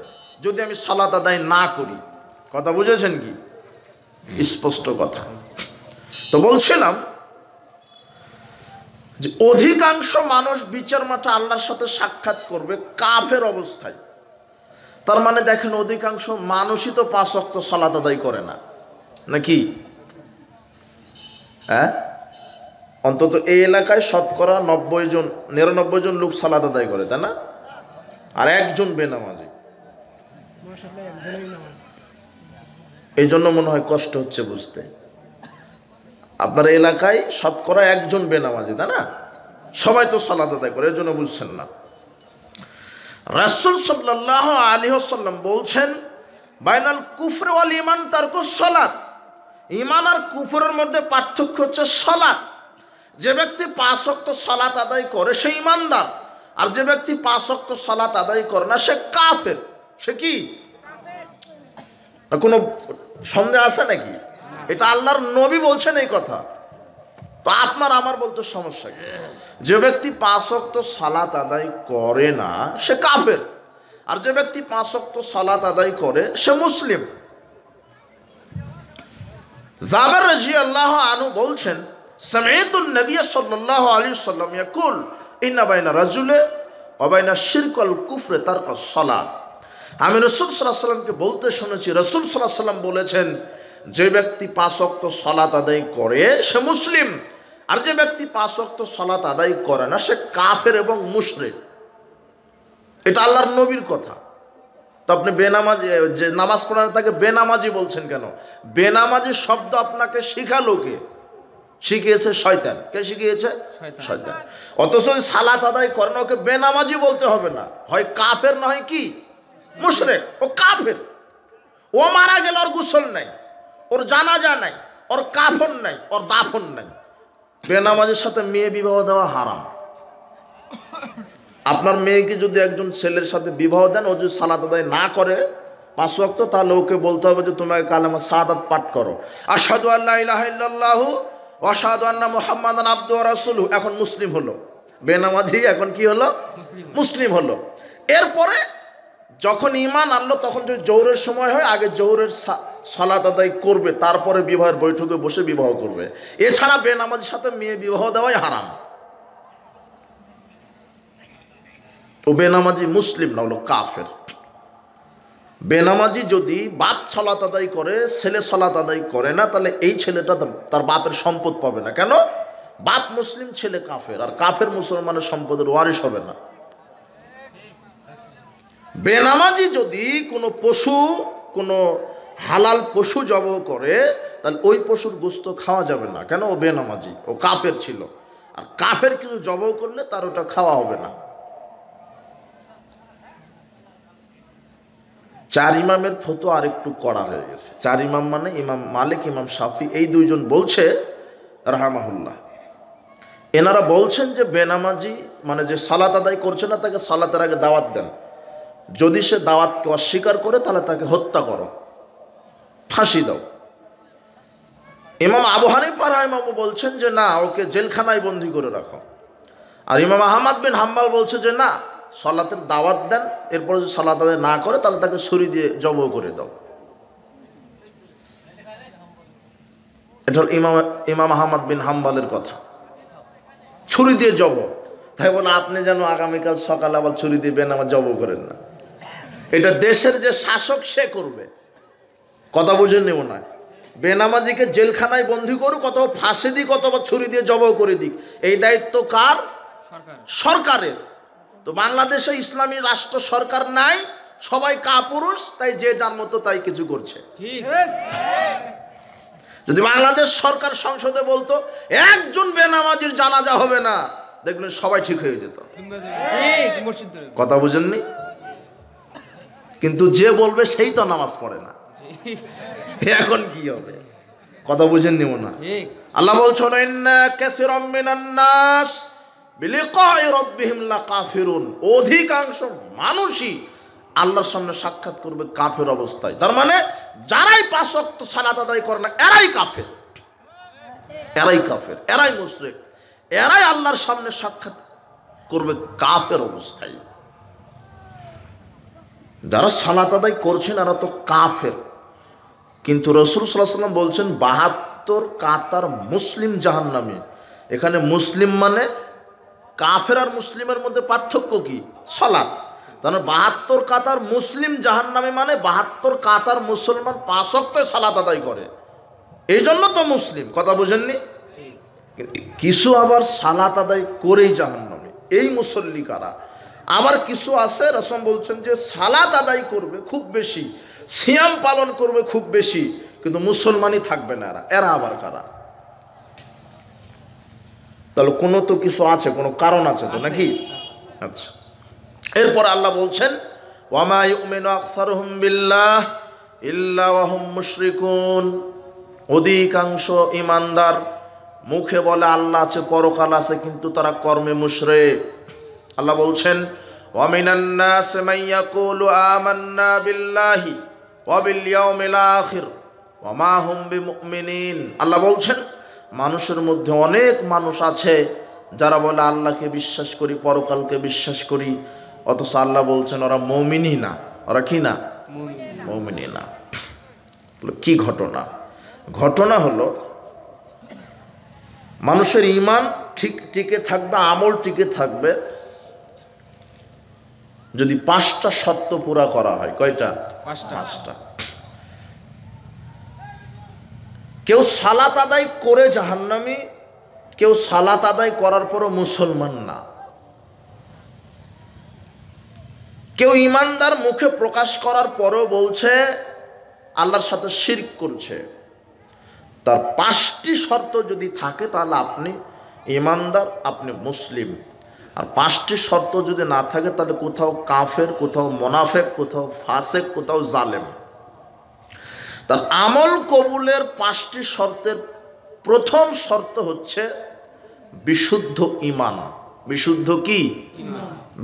যদি আমি সালাত আদায় না করি। কথা বুঝেছেন কি? স্পষ্ট কথা। তো বলছিলাম যে অধিকাংশ মানুষ বিচার মাঠে আল্লাহর সাথে সাক্ষাৎ করবে কাফের অবস্থায়। তার মানে দেখেন অধিকাংশ মানুষই তো 5 ওয়াক্ত সালাত আদায় করে না, নাকি? হ্যাঁ, অন্তত এই এলাকায় শতকরা 99 জন লোক সালাত আদায় করে, তাই না? আর একজন বেনামাজি। এই জন্য মনে হয় কষ্ট হচ্ছে বুঝতে। আপনার এলাকায় শতকরা একজন বেনামাজি, তাই না? সবাই তো সালাত আদায় করে, এই জন্য বুঝছেন না। রাসূল সাল্লাল্লাহু আলাইহি ওয়াসাল্লাম বলছেন, বাইনাল কুফর ওয়াল ঈমান তারকুস সালাত। ঈমান আর কুফরের মধ্যে পার্থক্য হচ্ছে সালাত। যে ব্যক্তি 5 ওয়াক্ত সালাত আদায় করে সে ঈমানদার, আর যে ব্যক্তি 5 ওয়াক্ত সালাত আদায় করে না সে কাফের। সে কি? কোনো সন্দেহ আছে নাকি? এটা আল্লাহর নবী বলছেন এই কথা। তো আপনার আমার বলতে সমস্যা কি? যে ব্যক্তি 5 ওয়াক্ত সালাত আদায় করে না সে কাফের, আর যে ব্যক্তি 5 ওয়াক্ত সালাত আদায় করে সে মুসলিম। জাবের রাদিয়াল্লাহু আনহু বলছেন, সামি'তুন নবী সাল্লাল্লাহু আলাইহি ওয়াসাল্লাম ইয়াকুল ইন্না বাইনা রাজুলি ওয়া বাইনা শিরক ওয়াল কুফরি তারকুস সালাত। আমি রাসূল সাল্লাল্লাহু আলাইহি ওয়াসাল্লামকে বলতে শুনেছি, রাসূল সাল্লাল্লাহু আলাইহি ওয়াসাল্লাম বলেছেন, যে ব্যক্তি 5 ওয়াক্ত সালাত আদায় করে সে মুসলিম, আর যে ব্যক্তি 5 ওয়াক্ত সালাত আদায় করে না সে কাফের এবং মুশরিক। এটা আল্লাহর নবীর কথা। তো আপনি বেনামাজি, যে নামাজ পড়ে না তাকে বেনামাজি বলছেন কেন? বেনামাজি শব্দ আপনাকে শিখালো কে? শিখিয়েছে শয়তান। কে শিখিয়েছে? শয়তান। অথচ সালাত আদায় করে না, ওকে বেনামাজি বলতে হবে না, হয় কাফের না হয় কি মুশরিক। ও কাফের। ও মারা গেল, ওর গোসল নাই, ওর জানাজা নাই, ওর কাফন নাই, ওর দাফন নাই। বেনামাজির সাথে মেয়ে বিবাহ দেওয়া হারাম। আপনার মেয়েকে যদি একজন ছেলের সাথে বিবাহ দেন, ও যদি সালাত আদায় না করে 5 ওয়াক্ত, তাহলে ওকে বলতে হবে যে তোমাকে কালেমা শাহাদাত পাঠ করো, আশহাদু আল্লা ইলাহা ইল্লাল্লাহু ওয়া আশহাদু আন্না মুহাম্মাদান আবদুহু ওয়া রাসূলুহু। এখন মুসলিম হলো। বেনামাজি এখন কি হলো? মুসলিম হলো। এরপরে যখন ঈমান আনলো, তখন যদি জোহরের সময় হয়, আগে জোহরের সালাত আদায় করবে, তারপরে বিবাহের বৈঠকে বসে বিবাহ করবে। এছাড়া বেনামাজির সাথে মেয়ে বিবাহ দেওয়াই হারাম। ও বেনামাজি মুসলিম না, হলো কাফের। বেনামাজি যদি বাপ সালাত আদায় করে, ছেলে সালাত আদায় করে না, তাহলে এই ছেলেটা তার বাপের সম্পদ পাবে না। কেন? বাপ মুসলিম, ছেলে কাফের, আর কাফের মুসলমানের সম্পদের ওয়ারিশ হবে না। বেনামাজি যদি কোনো পশু, কোনো হালাল পশু জবাহ করে, তাহলে ওই পশুর গোশত খাওয়া যাবে না। কেন? ও বেনামাজি, ও কাফের ছিল। আর কাফের কিছু জবাহ করলে তার ওটা খাওয়া হবে না। 4 ইমামের ফতোয়া আরেকটু কড়া হয়ে গেছে। 4 ইমাম মানে ইমাম মালিক, ইমাম শাফি, এই দুইজন বলছে রাহমাহুল্লাহ, এনারা বলছেন যে বেনামাজি মানে যে সালাত আদায় করছে না, তাকে সালাতের আগে দাওয়াত দেন। যদি সে দাওয়াতকে অস্বীকার করে, তাহলে তাকে হত্যা করো, ফাঁসি দাও। ইমাম আবু হানিফা রাহিমাহুল্লাহ বলছেন যে না, ওকে জেলখানায় বন্দি করে রাখো। আর ইমাম আহমদ বিন হাম্বল বলছে যে না, সালাতের দাওয়াত দেন, এরপর যদি সালাত আদায় না করে তাহলে তাকে ছুরি দিয়ে জবাই করে দাও। এটা ইমাম আহমদ বিন হাম্বলের কথা, ছুরি দিয়ে জবাই। তাই বলে আপনি যেন আগামীকাল সকালে আবার ছুরি দিয়ে বেনামাজ জবাই করেন না। এটা দেশের যে শাসক সে করবে। কথা বুঝে নেব না। বেনামাজিকে জেলখানায় বন্দি করুক, অথবা ফাঁসি দিক, অথবা ছুরি দিয়ে জবাই করে দিক, এই দায়িত্ব কার? সরকারের। তো বাংলাদেশে ইসলামী রাষ্ট্র সরকার নাই, সবাই কাপুরুষ, তাই যে যার মতো তাই কিছু করছে। যদি বাংলাদেশ সরকার সংসদে বলতো একজন বেনামাজির জানাজা হবে না, দেখবেন সবাই ঠিক হয়ে যেত। কথা বুঝেননি? কিন্তু যে বলবে সেই তো নামাজ পড়ে না, এখন কি হবে? কথা বুঝেননি মনে হয়? আল্লাহ বলছেন, ইন্না কাসীরাম মিনান নাস বিলিকাই রাব্বিহিম লাকাফিরুন। অধিকাংশ মানুষই আল্লাহর সামনে সাক্ষাৎ করবে কাফের অবস্থায়। তার মানে যারাই 5 ওয়াক্ত সালাত আদায় করে না, এরাই কাফের, এরাই কাফের, এরাই মুশরিক, এরাই আল্লাহর সামনে সাক্ষাৎ করবে কাফের অবস্থায়। যারা সালাত আদায় করছেন এরা তো কাফের। কিন্তু রাসূল সাল্লাল্লাহু আলাইহি ওয়াসাল্লাম বলছেন ৭২ কাতার মুসলিম জাহান্নামী। এখানে মুসলিম মানে কাফের আর মুসলিমের মধ্যে পার্থক্য কি? সালাত। তাহলে ৭২ কাতার মুসলিম জাহান্নামী মানে ৭২ কাতার মুসলমান ৫ ওয়াক্ত সালাত আদায় করে, এই জন্য তো মুসলিম। কথা বুঝেননি? কিছু আবার সালাত আদায় করেই জাহান্নামী, এই মুসল্লি কারা? আবার কিছু আছে রাসূল বলছেন যে সালাত আদায় করবে খুব বেশি, সিয়াম পালন করবে খুব বেশি, কিন্তু মুসলমানই থাকবে না। এরা আবার কারা? তাহলে কোনো তো কিছু আছে, কোনো কারণ আছে তো নাকি? আচ্ছা, এরপর আল্লাহ বলছেন ওয়ামা ইউমিনু আকসারুহুম বিল্লাহ ইল্লা ওয়া হুম মুশরিকুন। অধিকাংশ ঈমানদার মুখে বলে আল্লাহ আছে, পরকাল আছে, কিন্তু তারা কর্মে মুশরিক। আল্লাহ বলছেন ওয়া মিনান নাসি মান ইয়াকুলু আমান্না বিল্লাহি ওয়া বিল ইয়াউমিল আখির ওয়া মা হুম বিমুমিনিন। আল্লাহ বলছেন মানুষের মধ্যে অনেক মানুষ আছে যারা বলে আল্লাহকে বিশ্বাস করি, পরকালকে বিশ্বাস করি, অথচ আল্লাহ বলছেন ওরা মুমিনই না। ওরা কি না? মুমিনই না। কি ঘটনা? ঘটনা হলো মানুষের ঈমান ঠিক টিকে থাকবে, আমল টিকে থাকবে যদি ৫টা শর্ত পুরা করা হয়। কয়টা? ৫টা। কেউ সালাত আদায় করে জাহান্নামী, কেউ সালাত আদায় করার পরও মুসলমান না, কেউ ঈমানদার মুখে প্রকাশ করার পরও বলছে আল্লাহর সাথে শিরক করছে। তার ৫টি শর্ত যদি থাকে তাহলে আপনি ঈমানদার, আপনি মুসলিম। আর ৫টি শর্ত যদি না থাকে তাহলে কোথাও কাফের, কোথাও মুনাফিক, কোথাও ফাসিক, কোথাও জালেম। তার আমল কবুলের ৫টি শর্তের প্রথম শর্ত হচ্ছে বিশুদ্ধ ঈমান। বিশুদ্ধ কি?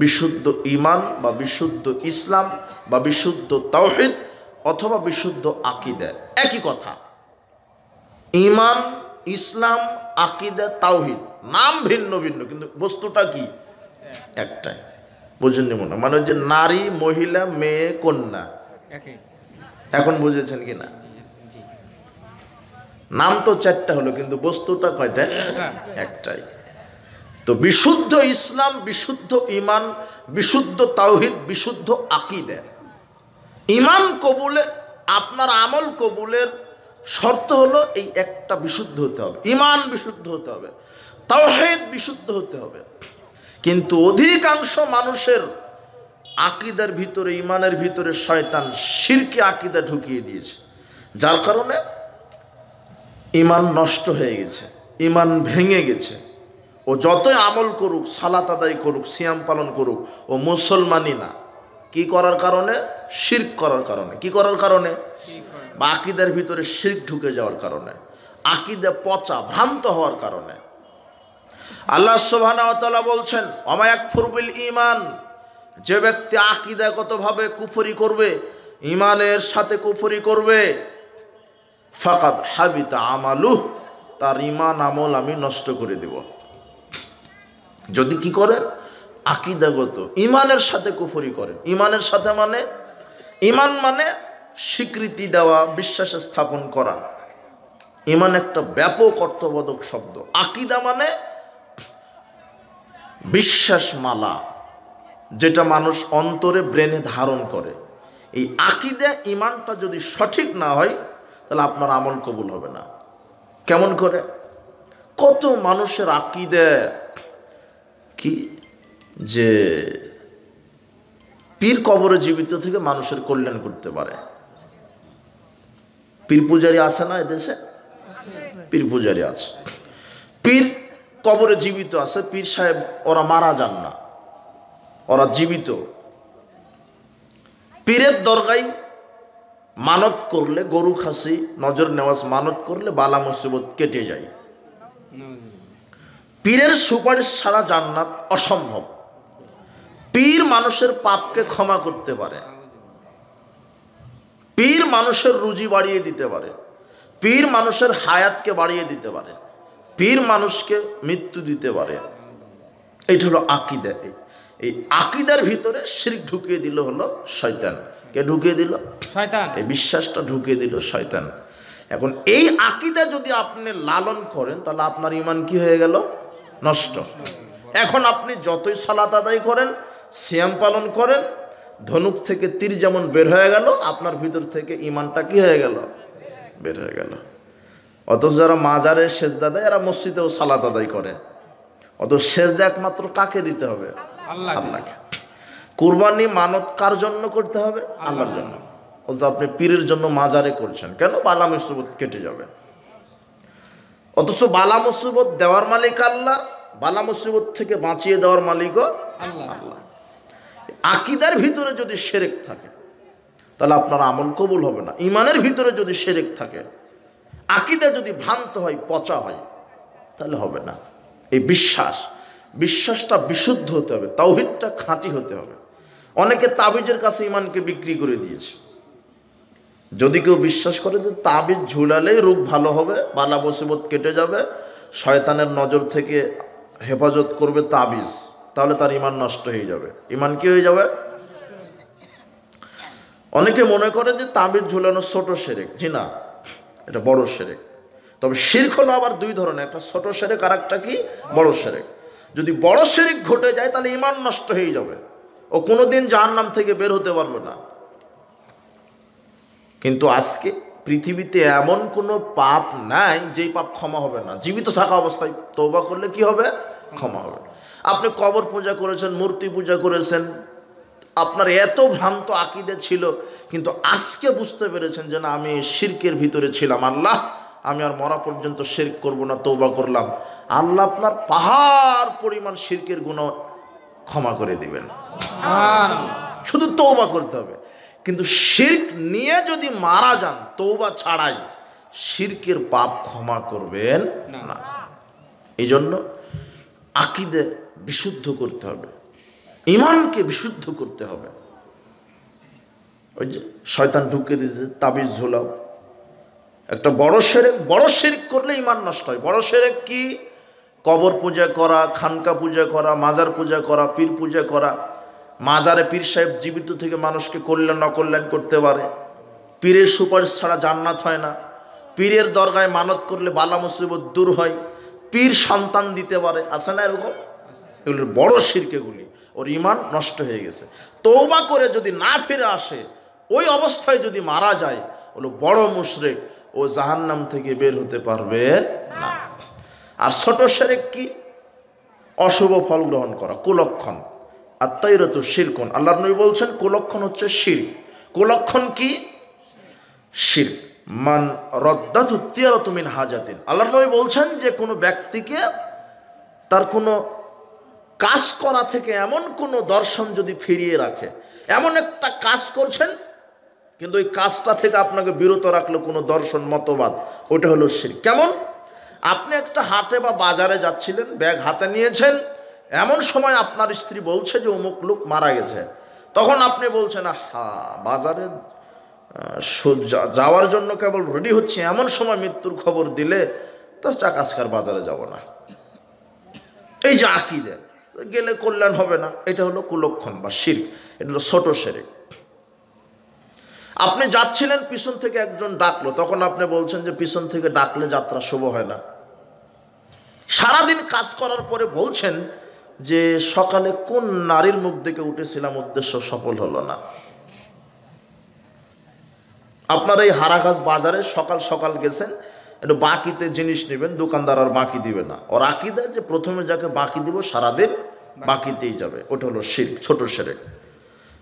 বিশুদ্ধ ঈমান বা বিশুদ্ধ ইসলাম বা বিশুদ্ধ তাওহীদ অথবা বিশুদ্ধ আকীদা, একই কথা। ঈমান, ইসলাম, আকীদা, তাওহীদ, নাম ভিন্ন ভিন্ন কিন্তু বস্তুটা কি? একটাই। বুঝেননি মনে? মানে যে নারী, মহিলা, মেয়ে, কন্যা, এখন বুঝেছেন কি না? নাম তো ৪টা হলো কিন্তু বস্তুটা কয়টা? একটাই। তো বিশুদ্ধ ইসলাম, বিশুদ্ধ ঈমান, বিশুদ্ধ তাওহীদ, বিশুদ্ধ আকীদা। ঈমান কবুলে, আপনার আমল কবুলের শর্ত হলো এই একটা বিশুদ্ধ হতে হবে, ঈমান বিশুদ্ধ হতে হবে, তাওহীদ বিশুদ্ধ হতে হবে। কিন্তু অধিকাংশ মানুষের আকীদার ভিতরে, ঈমানের ভিতরে শয়তান শিরকি আকীদা ঢুকিয়ে দিয়েছে, যার কারণে ঈমান নষ্ট হয়ে গেছে, ঈমান ভেঙে গেছে। ও যতই আমল করুক, সালাত আদায় করুক, সিয়াম পালন করুক, ও মুসলমানই না। কি করার কারণে? শিরক করার কারণে। কি করার কারণে? বা আকীদার ভিতরে শিরক ঢুকে যাওয়ার কারণে, আকীদা পচা, ভ্রান্ত হওয়ার কারণে। আল্লাহ সুবহানাহু ওয়া তাআলা বলছেন ওয়া ইয়াকফুর বিল ঈমান। যে ব্যক্তি আকীদাগতভাবে কুফরি করবে, ঈমানের সাথে কুফরি করবে, ফাকাদ হাবিতা আমালুহ, তার ঈমান আমল আমি নষ্ট করে দেব। যদি কি করে? আকীদাগত ঈমানের সাথে কুফরি করেন। ঈমানের সাথে মানে, ঈমান মানে স্বীকৃতি দেওয়া, বিশ্বাস স্থাপন করা। ঈমান একটা ব্যাপক অর্থবোধক শব্দ। আকীদা মানে বিশ্বাস মালা, যেটা মানুষ অন্তরে, ব্রেনে ধারণ করে। এই আকীদা, ঈমানটা যদি সঠিক না হয় তাহলে আপনার আমল কবুল হবে না। কেমন করে? কত মানুষের আকীদা কি যে পীর কবরে জীবিত থেকে মানুষের কল্যাণ করতে পারে। পীর পূজারী আছে না এদেশে? পীর পূজারী আছে, পীর কবরে জীবিত আছে। পীর সাহেব ওরা মারা যান না, ওরা জীবিত। পীরের দরগায় মানত করলে, গরু খাসি, নজর নেওয়াজ মানত করলে বালা মুসিবত কেটে যায়। পীরের সুপারিশ ছাড়া জান্নাত অসম্ভব। পীর মানুষের পাপকে ক্ষমা করতে পারে, পীর মানুষের রুজি বাড়িয়ে দিতে পারে, পীর মানুষের হায়াতকে বাড়িয়ে দিতে পারে, পীর মানুষকে মৃত্যু দিতে পারে। এটা হলো আকীদা। এই আকীদার ভিতরে শিরক ঢুকিয়ে দিল হলো শয়তান। কে ঢুকিয়ে দিল? শয়তান। এই বিশ্বাসটা ঢুকিয়ে দিল শয়তান। এখন এই আকীদা যদি আপনি লালন করেন তাহলে আপনার ঈমান কি হয়ে গেল? নষ্ট। এখন আপনি যতই সালাত আদায় করেন, সিয়াম পালন করেন, ধনুক থেকে তীর যেমন বের হয়ে গেল, আপনার ভিতর থেকে ঈমানটা কি হয়ে গেল? বের হয়ে গেল। অথচ যারা মাজারে সেজদা দেয় এরা মসজিদেও সালাত আদায় করে। অথচ সেজদা একমাত্র কাকে দিতে হবে? আল্লাহকে। কুরবানি মানত কার জন্য করতে হবে? আল্লাহর জন্য। অথচ আপনি পীরের জন্য মাজারে করছেন কেন? বালা মুসিবত কেটে যাবে। অথচ বালা মুসিবত দেওয়ার মালিক আল্লাহ, বালা মুসিবত থেকে বাঁচিয়ে দেওয়ার মালিকও আল্লাহ। আকীদার ভিতরে যদি শিরক থাকে তাহলে আপনার আমল কবুল হবে না। ঈমানের ভিতরে যদি শিরক থাকে, আকীদা যদি ভ্রান্ত হয়, পচা হয়, তাহলে হবে না। এই বিশ্বাসটা বিশুদ্ধ হতে হবে, তাওহীদটা খাঁটি হতে হবে। অনেকে তাবিজের কাছে ঈমানকে বিক্রি করে দিয়েছে। যদি কেউ বিশ্বাস করে যে তাবিজ ঝুলালেই রোগ ভালো হবে, বালা মুসিবত কেটে যাবে, শয়তানের নজর থেকে হেফাজত করবে তাবিজ, তাহলে তার ঈমান নষ্ট হয়ে যাবে। ঈমান কি হয়ে যাবে? অনেকে মনে করে যে তাবিজ ঝুলানো ছোট শিরক। জি না, এটা বড় শিরক। তবে শিরক হলো আবার দুই ধরনের, একটা ছোট শিরক আর একটা কি? বড় শিরক। যদি বড় শিরক ঘটে যায় তাহলে ঈমান নষ্ট হয়ে যাবে, ও কোনোদিন জাহান্নাম থেকে বের হতে পারবে না। কিন্তু আজকে পৃথিবীতে এমন কোনো পাপ নাই যেই পাপ ক্ষমা হবে না। জীবিত থাকা অবস্থায় তওবা করলে কি হবে? ক্ষমা হবে। আপনি কবর পূজা করেছেন, মূর্তি পূজা করেছেন, আপনার এত ভ্রান্ত আকীদা ছিল, কিন্তু আজকে বুঝতে পেরেছেন যে না, আমি শিরকের ভিতরে ছিলাম, আল্লাহ আমি আর মরা পর্যন্ত শিরক করব না, তওবা করলাম। আল্লাহ আপনার পাহাড় পরিমাণ শিরকের গুনাহ ক্ষমা করে দিবেন। শুধু তওবা করতে হবে। কিন্তু শিরক নিয়ে যদি মারা যান তওবা ছাড়াই, শিরকের পাপ ক্ষমা করবেন না। এই জন্য আকীদা বিশুদ্ধ করতে হবে, ঈমানকে বিশুদ্ধ করতে হবে। ওই যে শয়তান ঢুকে দিয়েছে তাবিজ ঝোলাও, একটা বড় শিরক। বড় শিরক করলে ঈমান নষ্ট হয়। বড় শিরক কি? কবর পূজা করা, খানকা পূজা করা, মাজার পূজা করা, পীর পূজা করা। মাজারে পীর সাহেব জীবিত থেকে মানুষকে কল্যাণ অকল্যাণ করতে পারে। পীরের সুপারিশ ছাড়া জান্নাত হয় না। পীরের দরগায় মানত করলে বালা মুসিবত দূর হয়। পীর সন্তান দিতে পারে, আছে না এরকম? এগুলো বড় শিরক। এগুলি ওর ঈমান নষ্ট হয়ে গেছে। তওবা করে যদি না ফিরে আসে, ওই অবস্থায় যদি মারা যায়, হলো বড় মুশরিক, ও জাহান্নাম থেকে বের হতে পারবে না। আর ছোট শিরক কি? অশুভ ফল গ্রহণ করা, কুলক্ষণ। আর তাইরাতু শিরকুন। আল্লাহর নবী বলছেন কুলক্ষণ হচ্ছে শিরক। কুলক্ষণ কি? শিরক। মান রদ্দাতু তিয়ারাতু মিন হাজাতিন। আল্লাহর নবী বলছেন যে কোনো ব্যক্তিকে তার কোনো কাজ করা থেকে এমন কোনো দর্শন যদি ফিরিয়ে রাখে, এমন একটা কাজ করছেন কিন্তু ওই কাজটা থেকে আপনাকে বিরত রাখলো কোনো দর্শন, মতবাদ, ওটা হলো শিরক। কেমন? আপনি একটা হাটে বা বাজারে যাচ্ছিলেন, ব্যাগ হাতে নিয়েছেন, এমন সময় আপনার স্ত্রী বলছে যে অমুক লোক মারা গেছে। তখন আপনি বলছেন বাজারে যাওয়ার জন্য কেবল রেডি হচ্ছে, এমন সময় মৃত্যুর খবর দিলে তো চাক আজকার বাজারে যাব না। এই যে আকীদা, গেলে কল্যাণ হবে না, এটা হলো কুলক্ষণ বা শিরক। এটা হলো ছোট শিরক। আপনি যাচ্ছিলেন, পিছন থেকে একজন ডাকলো, তখন আপনি বলছেন যে পিছন থেকে ডাকলে যাত্রা শুভ হয় না। সারাদিন কাজ করার পরে বলছেন যে সকালে কোন নারীর মুখ দেখে উঠেছিলাম, উদ্দেশ্য সফল হলো না। আপনার এই হারাঘাস বাজারে সকাল সকাল গেছেন, একটু বাকিতে জিনিস নেবেন, দোকানদার আর বাকি দিবে না। ওর আকীদা যে প্রথমে যাকে বাকি দিব সারাদিন বাকিতেই যাবে, ওটা হলো শিরক, ছোট শিরক।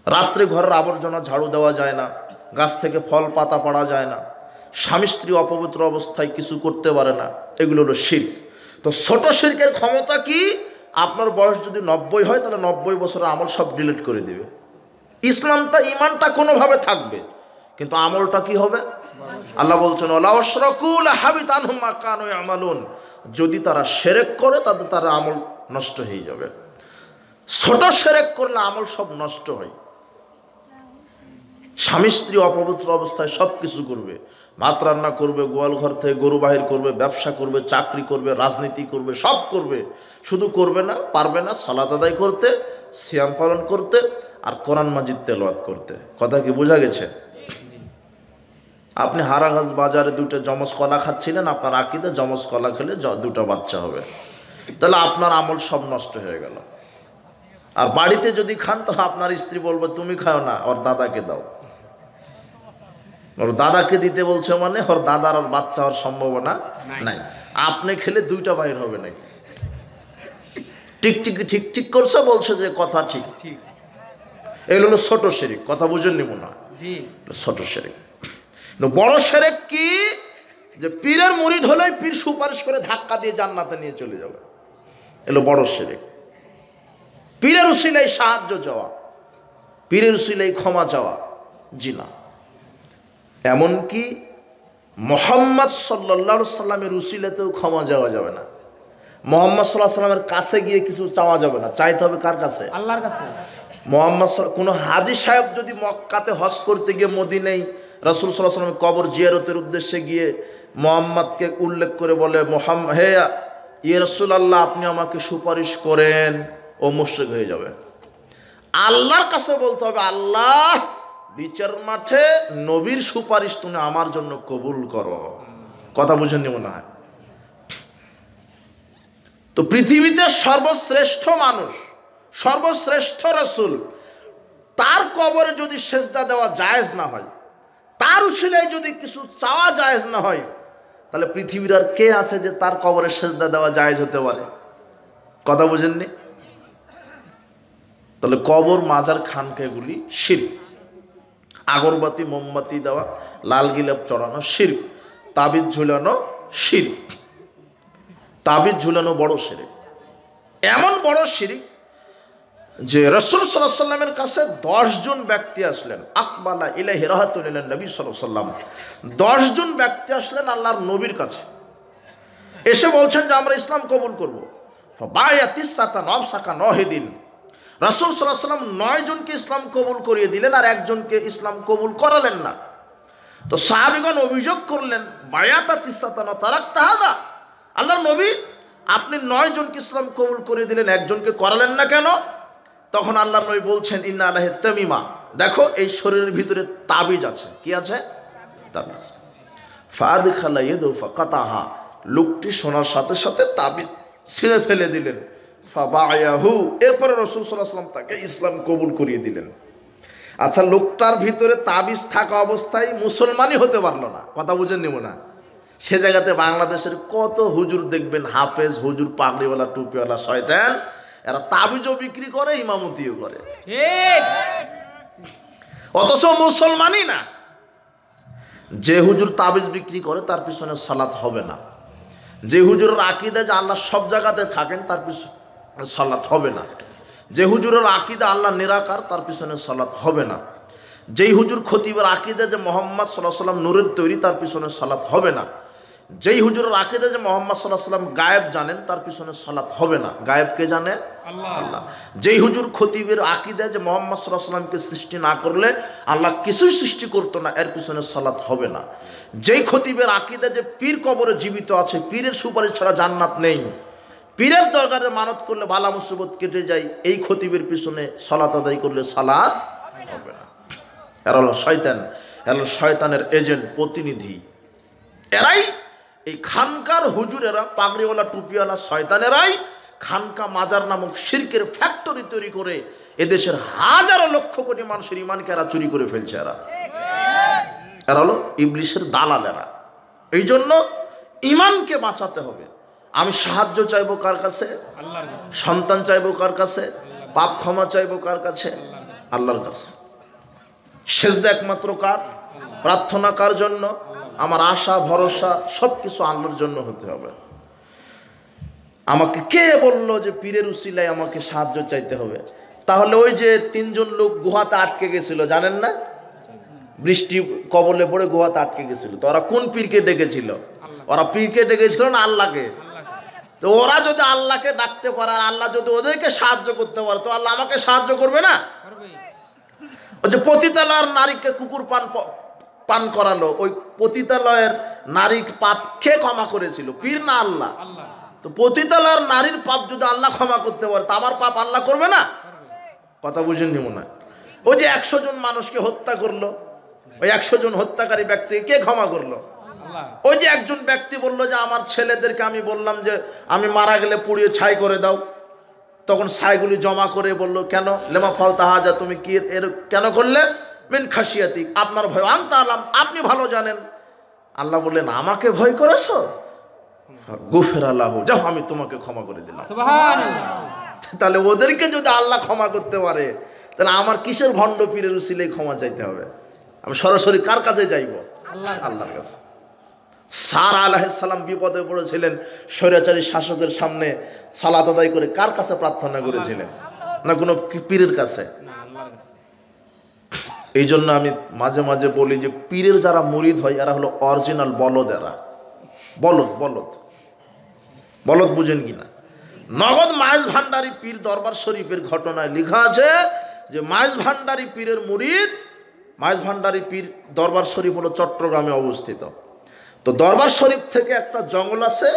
রাত্রে ঘরের আবর্জনা ঝাড়ু দেওয়া যায় না, গাছ থেকে ফল পাতা পাড়া যায় না, স্বামী স্ত্রী অপবিত্র অবস্থায় কিছু করতে পারে না, এগুলো হলো শিরক। তো ছোট শিরকের ক্ষমতা কি? আপনার বয়স যদি 90 হয় তাহলে 90 বছরের আমল সব ডিলিট করে দিবে। ইসলামটা, ঈমানটা কোনোভাবে থাকবে, কিন্তু আমলটা কি হবে? আল্লাহ বলছেন ওয়ালা আশরাকু লাহাবিতা আনহুম মা কানু ইয়ামালুন। যদি তারা শিরক করে তাদের তার আমল নষ্ট হয়ে যাবে। ছোট শিরক করলে আমল সব নষ্ট হয়। স্বামী স্ত্রী অপবিত্র অবস্থায় সব কিছু করবে, ভাত রান্না করবে, গোয়াল ঘর থেকে গরু বাহির করবে, ব্যবসা করবে, চাকরি করবে, রাজনীতি করবে, সব করবে, শুধু করবে না, পারবে না সালাত আদায় করতে, সিয়াম পালন করতে আর কোরআন মাজিদ তেলাওয়াত করতে। কথা কি বোঝা গেছে? আপনি হারাঘাস বাজারে দুটো জমজ কলা খাচ্ছিলেন, আপনার আকীদা জমজ কলা খেলে দুটো বাচ্চা হবে, তাহলে আপনার আমল সব নষ্ট হয়ে গেল। আর বাড়িতে যদি খান তো আপনার স্ত্রী বলবে তুমি খাও না, ওর দাদাকে দাও। ওর দাদাকে দিতে বলছে মানে ওর দাদার আর বাচ্চা হওয়ার সম্ভাবনা নাই। আপনি খেলে দুইটা বাইর হবে নাকি? ঠিক ঠিক ঠিক ঠিক করছে, বলছে যে কথা ঠিক। এগুলো হলো ছোট শিরক। কথা বুঝেননি মনে হয়? ছোট শিরক। বড় শিরক কি? যে পীরের মুরিদ হলেই পীর সুপারিশ করে ধাক্কা দিয়ে জান্নাতে নিয়ে চলে যাবে, এলো বড় শিরক। পীরের উসিলায় সাহায্য চাওয়া, পীরের উসিলায় ক্ষমা চাওয়া, জি না। এমনকি মুহাম্মদ সাল্লাল্লাহু আলাইহি সাল্লামের উসিলাতেও ক্ষমা চাওয়া যাবে না। মুহাম্মদ সাল্লাল্লাহু আলাইহি সাল্লামের কাছে গিয়ে কিছু চাওয়া যাবে না, চাইতে হবে কার কাছে? আল্লাহর কাছে। মুহাম্মদ কোনো হাজী সাহেব যদি মক্কাতে হজ করতে গিয়ে মদিনায় রাসূল সাল্লাল্লাহু আলাইহি সাল্লামের কবর জিয়ারতের উদ্দেশ্যে গিয়ে মুহাম্মদকে উল্লেখ করে বলে, হে ইয়া রাসূলুল্লাহ আপনি আমাকে সুপারিশ করেন, ও মুশরিক হয়ে যাবে। আল্লাহর কাছে বলতে হবে, আল্লাহ বিচার মাঠে নবীর সুপারিশ তুমি আমার জন্য কবুল করো। কথা বুঝেননি মনে হয়? তো পৃথিবীতে সর্বশ্রেষ্ঠ মানুষ, সর্বশ্রেষ্ঠ রাসূল, তার কবরে যদি সেজদা দেওয়া জায়েজ না হয়, তার উসিলায় যদি কিছু চাওয়া জায়েজ না হয়, তাহলে পৃথিবীর আর কে আছে যে তার কবরে সেজদা দেওয়া জায়েজ হতে পারে? কথা বুঝেননি? তাহলে কবর, মাজার, খানকাগুলি শিরক। আগরবাতি মোমবাতি দেওয়া, লাল গিলাপ চড়ানো শিরক। তাবিজ ঝুলানো শিরক। তাবিজ ঝুলানো বড় শিরক। এমন বড় শিরক যে রাসূল সাল্লাল্লাহু আলাইহি সাল্লামের কাছে 10 জন ব্যক্তি আসলেন। আকবালা ইলাইহি রাহাতুল ইলান নবী সাল্লাল্লাহু আলাইহি সাল্লাম। 10 জন ব্যক্তি আসলেন আল্লাহর নবীর কাছে, এসে বলছেন যে আমরা ইসলাম কবুল করব। ফাবায়াতিস সাতা নবসাকা নহিদিন। রাসূল সাল্লাল্লাহু আলাইহি সাল্লাম 9 জনকে ইসলাম কবুল করিয়ে দিলেন আর একজনকে ইসলাম কবুল করালেন না। তো সাহাবীগণ অভিযোগ করলেন, বায়াতাতিস সাতা ন তারাকতা হাদা। আল্লাহর নবী আপনি 9 জনকে ইসলাম কবুল করিয়ে দিলেন, একজনকে করালেন না কেন? তখন আল্লাহর নবী বলছেন, ইন্না আলাইহি তামিমা, দেখো এই শরীরের ভিতরে তাবিজ আছে। কি আছে? তাবিজ। ফাদখালা ইয়াদু ফাকাতাহা, লোকটি শোনার সাথে সাথে তাবিজ ছিঁড়ে ফেলে দিলেন। ফাবায়াহু, এরপরে রাসূল সাল্লাল্লাহু আলাইহি ওয়াসাল্লাম তাকে ইসলাম কবুল করিয়ে দিলেন। আচ্ছা, লোকটার ভিতরে তাবিজ থাকা অবস্থায় মুসলমানই হতে পারলো না। কথা বুঝেননি মনে হয়? সে জায়গাতে বাংলাদেশের কত হুজুর দেখবেন, হাফেজ হুজুর, পাগড়িওয়ালা, টুপিওয়ালা শয়তান, এরা তাবিজও বিক্রি করে, ইমামতিও করে, অথচ মুসলমানই না। যে হুজুর তাবিজ বিক্রি করে তার পিছনে সালাত হবে না। যে হুজুরের আকীদা যে আল্লাহ সব জায়গাতে থাকেন তার পিছনে সালাত হবে না। যে হুজুরের আকীদা আল্লাহ নিরাকার তার পিছনে সালাত হবে না। যেই হুজুর খতিবের আকীদা যে মুহাম্মদ সাল্লাল্লাহু আলাইহি ওয়াসাল্লাম নূরের তৈরি তার পিছনে সালাত হবে না। যেই হুজুরের আকীদা যে মুহাম্মদ সাল্লাল্লাহু আলাইহি ওয়াসাল্লাম গায়েব জানেন তার পিছনে সালাত হবে না। গায়েব কে জানে? আল্লাহ। যেই হুজুর খতিবের আকীদা যে মুহাম্মদ সাল্লাল্লাহু আলাইহি ওয়াসাল্লামকে সৃষ্টি না করলে আল্লাহ কিছুই সৃষ্টি করতো না, এর পিছনে সালাত হবে না। যেই খতিবের আকীদা যে পীর কবরে জীবিত আছে, পীরের সুপারিশ ছাড়া জান্নাত নেই, পীরের দরকারে মানত করলে বালা মুসিবত কেটে যায়, এই খতিবের পিছনে সালাত আদায় করলে সালাত হবে না। এরা হলো শয়তান, এরা হলো শয়তানের এজেন্ট, প্রতিনিধি। এরাই এই খানকার হুজুরেরা, পাগড়িওয়ালা, টুপিওয়ালা শয়তানেরাই খানকা মাজার নামক শিরকের ফ্যাক্টরি তৈরি করে এদেশের হাজারো লক্ষ কোটি মানুষের ইমানকে এরা চুরি করে ফেলছে। এরা হলো ইবলিশের দালালেরা। এই জন্য ইমানকে বাঁচাতে হবে। আমি সাহায্য চাইবো কার কাছে? আল্লাহর কাছে। সন্তান চাইবো কার কাছে? পাপ ক্ষমা চাইবো কার কাছে? আল্লাহর কাছে। সেজদা একমাত্র কার? প্রার্থনা কার জন্য? আমার আশা ভরসা সব কিছু আল্লাহর জন্য হতে হবে। আমাকে কে বলল যে পীরের উসিলায় আমাকে সাহায্য চাইতে হবে? তাহলে ওই যে 3 জন লোক গুহাতে আটকে গেছিল, জানেন না? বৃষ্টি কবলে পড়ে গুহাতে আটকে গেছিল। তো ওরা কোন পীরকে ডেকেছিল? ওরা পীরকে ডেকেছিল না আল্লাহকে? তো ওরা যদি আল্লাহকে ডাকতে পারে আর আল্লাহ যদি ওদেরকে সাহায্য করতে পারে, তো আল্লাহ আমাকে সাহায্য করবে না? ওই যে পতিতালয়ের নারীকে কুকুর পান পান করালো, ওই পতিতালয়ের নারীর পাপ কে ক্ষমা করেছিল? পীর না আল্লাহ? তো পতিতালয়ের নারীর পাপ যদি আল্লাহ ক্ষমা করতে পারে, তা আমার পাপ আল্লাহ করবে না? কথা বুঝেননি মনে হয়? ওই যে 100 জন মানুষকে হত্যা করলো, ওই 100 জন হত্যাকারী ব্যক্তিকে কে ক্ষমা করলো? ওই যে একজন ব্যক্তি বলল যে আমার ছেলেদেরকে আমি বললাম যে আমি মারা গেলে পুড়িয়ে ছাই করে দাও, তখন ছাইগুলি জমা করে বলল কেন? লেমা ফল তাহাজা, তুমি কি এর কেন করলে? মিন খাসিয়াতি, আপনার ভয়। আনতা আলাম, আপনি ভালো জানেন। আল্লাহ বললেন আমাকে ভয় করেছো, গুফের আল্লাহ, যাও আমি তোমাকে ক্ষমা করে দিলাম। তাহলে ওদেরকে যদি আল্লাহ ক্ষমা করতে পারে, তাহলে আমার কিসের ভণ্ড পীরের উসিলে ক্ষমা চাইতে হবে? আমি সরাসরি কার কাছে যাইব? আল্লাহর কাছে। সারা আলাইহিস সালাম বিপদে পড়েছিলেন, স্বৈরাচারী শাসকের সামনে সালাত আদায় করে কার কাছে প্রার্থনা করেছিলেন? না কোনো পীরের কাছে। এই জন্য আমি মাঝে মাঝে বলি যে পীরের যারা মুরিদ হয় এরা হলো অরিজিনাল বলদ। এরা বলদ বলদ বলদ, বুঝেন কিনা? নগদ মাইজ ভান্ডারী পীর দরবার শরীফের ঘটনায় লেখা আছে যে মাইজ ভান্ডারী পীরের মুরিদ, মাইজ ভান্ডারী পীর দরবার শরীফ হলো চট্টগ্রামে অবস্থিত। তো দরবার শরীফ থেকে একটা জঙ্গল আছে,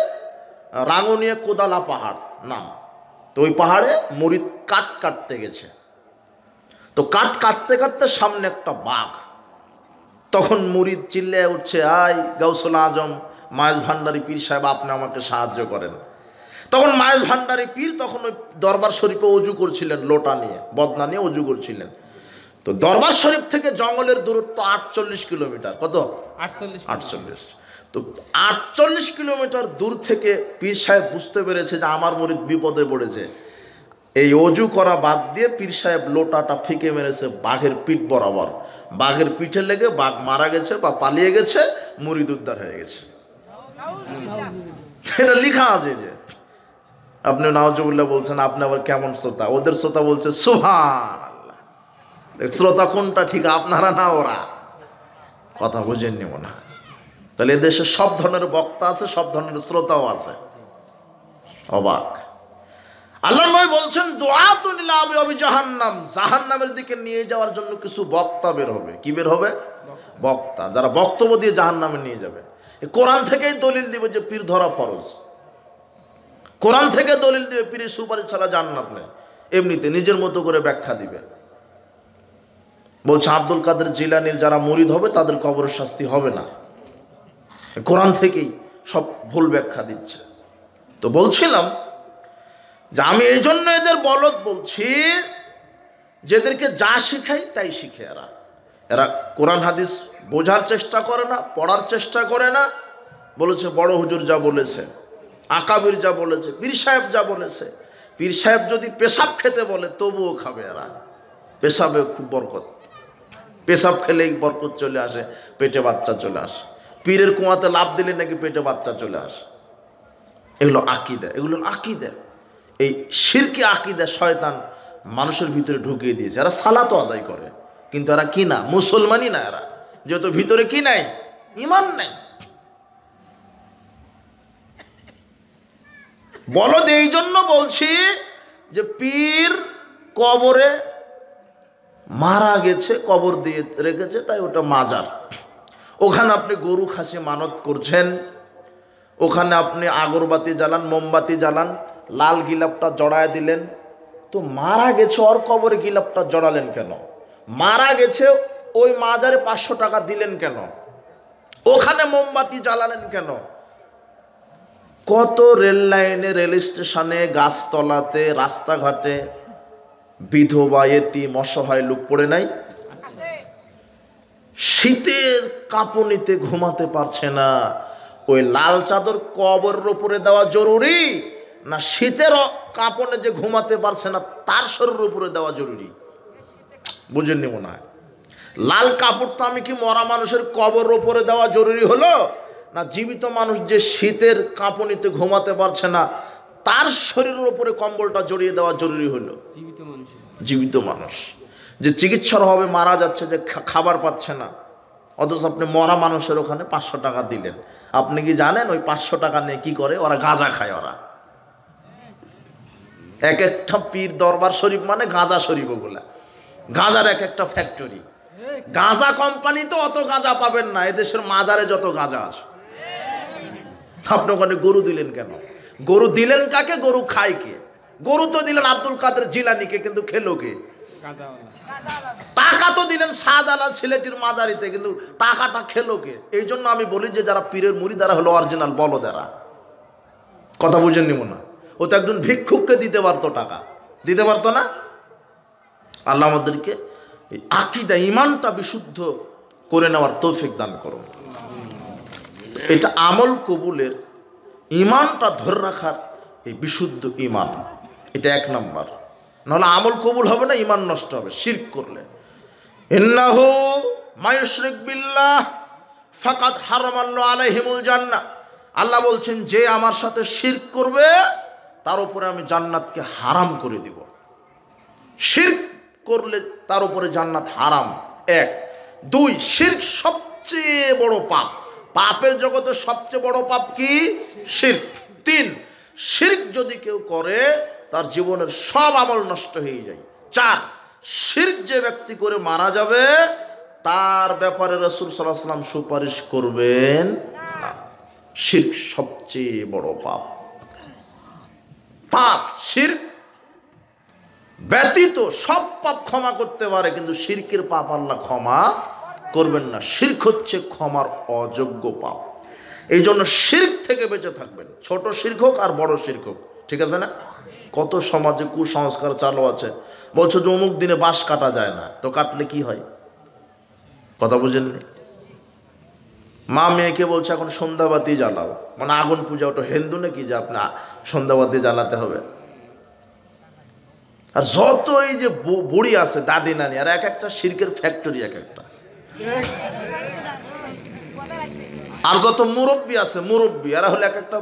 রাঙ্গুনিয়া কোদালা পাহাড় নাম। তো ওই পাহাড়ে মুরিদ কাঠ কাটতে গেছে। তো কাঠ কাটতে কাটতে সামনে একটা বাঘ। তখন মুরিদ চিল্লে উঠছে, আই গাউসুল আজম মাইজ ভান্ডারী পীর সাহেব, আপনি আমাকে সাহায্য করেন। তখন মাইজ ভান্ডারী পীর তখন ওই দরবার শরীফে অজু করছিলেন, লোটা নিয়ে বদনা নিয়ে অজু করছিলেন। তো দরবার শরীফ থেকে জঙ্গলের দূরত্ব 48 কিলোমিটার। কত? 48। তো 48 কিলোমিটার দূর থেকে পীর সাহেব বুঝতে পেরেছে যে আমার মুরিদ বিপদে পড়েছে। এই অজু করা বাদ দিয়ে পীর সাহেব লোটাটা ফিকে মেরেছে বাঘের পিঠ বরাবর। বাঘের পিঠে লেগে বাঘ মারা গেছে বা পালিয়ে গেছে, মুরিদ উদ্ধার হয়ে গেছে। এটা লেখা আছে। যে আপনি নাউজুবিল্লাহ বলছেন, আপনি আবার কেমন শ্রোতা? ওদের শ্রোতা বলছে সুবহানাল্লাহ। শ্রোতা কোনটা ঠিক, আপনারা না ওরা? কথা বুঝেননি মনে হয়? তাহলে এদেশে সব ধরনের বক্তা আছে, সব ধরনের শ্রোতাও আছে। অবাক। আল্লাহ নবী বলছেন দুআতুন ইলা আবওয়াবি জাহান্নাম, জাহান্নামের দিকে নিয়ে যাওয়ার জন্য কিছু বক্তা বের হবে। কি বের হবে? বক্তা, যারা বক্তব্য দিয়ে জাহান্নামে নিয়ে যাবে। কোরআন থেকেই দলিল দিবে যে পীর ধরা ফরজ। কোরআন থেকে দলিল দিবে পীরের সুপারিশ ছাড়া জান্নাত নেই। এমনিতে নিজের মতো করে ব্যাখ্যা দিবে। বলছে আব্দুল কাদের জিলানীর যারা মুরিদ হবে তাদের কবরের শাস্তি হবে না। কোরআন থেকেই সব ভুল ব্যাখ্যা দিচ্ছে। তো বলছিলাম যে আমি এই জন্য এদের বলদ বলছি, যেদেরকে যা শিখাই তাই শিখে। এরা কোরআন হাদিস বোঝার চেষ্টা করে না, পড়ার চেষ্টা করে না। বলেছে বড় হুজুর যা বলেছে, আকাবির যা বলেছে, পীর সাহেব যা বলেছে। পীর সাহেব যদি পেশাব খেতে বলে তবুও খাবে এরা। পেশাবে খুব বরকত, পেশাব খেলেই বরকত চলে আসে, পেটে বাচ্চা চলে আসে। পীরের কুয়াতে লাভ দিলে নাকি পেটে বাচ্চা চলে আসে। এগুলো আকিদা, এগুলো আকিদা। এই শিরকি আকিদা শয়তান মানুষের ভিতরে ঢুকিয়ে দিয়েছে। এরা সালাতও আদায় করে, কিন্তু এরা কি না? মুসলমানই না এরা। যেহেতু ভিতরে কি নাই? ঈমান নাই। বলদ এই জন্য বলছি যে পীর কবরে মারা গেছে, কবর দিয়ে রেখেছে, তাই ওটা মাজার। ওখানে আপনি গরু খাসি মানত করছেন, ওখানে আপনি আগরবাতি জ্বালান, মোমবাতি জ্বালান, লাল গিলাপটা জড়ায় দিলেন। তো মারা গেছে ওর কবরে গিলাপটা জড়ালেন কেন? মারা গেছে ওই মাজারে 500 টাকা দিলেন কেন? ওখানে মোমবাতি জ্বালালেন কেন? কত রেল লাইনে, রেল স্টেশনে, গাছতলাতে, রাস্তাঘাটে বিধবা, এতিম, অসহায় লোক পড়ে নাই? শীতের কাঁপুনিতে ঘুমাতে পারছে না। ওই লাল চাদর কবরের উপরে দেওয়া জরুরি, না শীতের কাঁপনে যে ঘুমাতে পারছে না তার শরীরের উপরে দেওয়া জরুরি? বুঝেননি মনে হয়? লাল কাপড়টা আমি কি মরা মানুষের কবরের উপরে দেওয়া জরুরি হলো, না জীবিত মানুষ যে শীতের কাঁপুনিতে ঘুমাতে পারছে না তার শরীরের উপরে কম্বলটা জড়িয়ে দেওয়া জরুরি হলো? জীবিত মানুষ যে চিকিৎসার অভাবে মারা যাচ্ছে, যে খাবার পাচ্ছে না, অথচ আপনি মরা মানুষের ওখানে 500 টাকা দিলেন। আপনি কি জানেন ওই 500 টাকা নিয়ে কি করে? ওরা গাঁজা খায়। ওরা এক একটা পীর দরবার শরীফ মানে গাঁজা শরীফ, ওগুলা গাঁজার এক একটা ফ্যাক্টরি। গাঁজা কোম্পানিতে অত গাঁজা পাবেন না, এদেশের মাজারে যত গাঁজা আছে। আপনি ওখানে গরু দিলেন কেন? গরু দিলেন কাকে? গরু খায় কে? গরু তো দিলেন আব্দুল কাদের জিলানীকে, কিন্তু খেলো কে? টাকা তো দিলেন শাহজালাল সিলেটির মাজারিতে, কিন্তু টাকাটা খেলো কে? এই জন্য আমি বলি যে যারা পীরের মুরিদারা হলো অরিজিনাল বলদেরা। কথা বুঝেন নিব না? ও তো একজন ভিক্ষুককে দিতে পারতো, টাকা দিতে পারতো না? আল্লাহ আমাদেরকে এই আকীদা ঈমানটা বিশুদ্ধ করে নেওয়ার তৌফিক দান করুন। এটা আমল কবুলের, ঈমানটা ধরে রাখার এই বিশুদ্ধ ঈমান, এটা এক নাম্বার। নাহলে আমল কবুল হবে না, ঈমান নষ্ট হবে শিরক করলে। ইন্নাহু মায়ুশরিক বিল্লাহ ফাকাদ হারামাল্লাহু আলাইহিমুল জান্নাহ। আল্লাহ বলছেন যে আমার সাথে শিরক করবে তার উপরে আমি জান্নাতকে হারাম করে দিব। শিরক করলে তার উপরে জান্নাত হারাম, এক। দুই, শিরক সবচেয়ে বড় পাপ। পাপের জগতে সবচেয়ে বড় পাপ কি? শিরক। তিন, শিরক যদি কেউ করে তার জীবনের সব আমল নষ্ট হয়ে যায়। চার, শিরক যে ব্যক্তি করে মারা যাবে তার ব্যাপারে রাসূল সাল্লাল্লাহু আলাইহি ওয়াসাল্লাম সুপারিশ করবেন না। শিরক সবচেয়ে বড় পাপ। পাঁচ, শিরক ব্যতীত সব পাপ ক্ষমা করতে পারে, কিন্তু শিরকের পাপ আল্লাহ ক্ষমা করবেন না। শিরক হচ্ছে ক্ষমার অযোগ্য পাপ। এই জন্য শিরক থেকে বেঁচে থাকবেন, ছোট শিরক হোক আর বড় শিরক হোক, ঠিক আছে না? কত সমাজে কুসংস্কার চালু আছে, বলছো যে অমুক দিনে বাঁশ কাটা যায় না, তো কাটলে কি হয়? কথা বুঝেননি? মা মেয়েকে বলছে এখন সন্ধ্যাবাতি জ্বালাও, মানে আগুন পূজা। ওটা হিন্দু নাকি যে আপনি সন্ধ্যাবাতি জ্বালাতে হবে? আর যত এই যে বুড়ি আছে, দাদি নানি, আর এক একটা শিরকের ফ্যাক্টরি এক একটা। আর যত মুরব্বী আছে, মুরব্বী এরা হলো এক একটা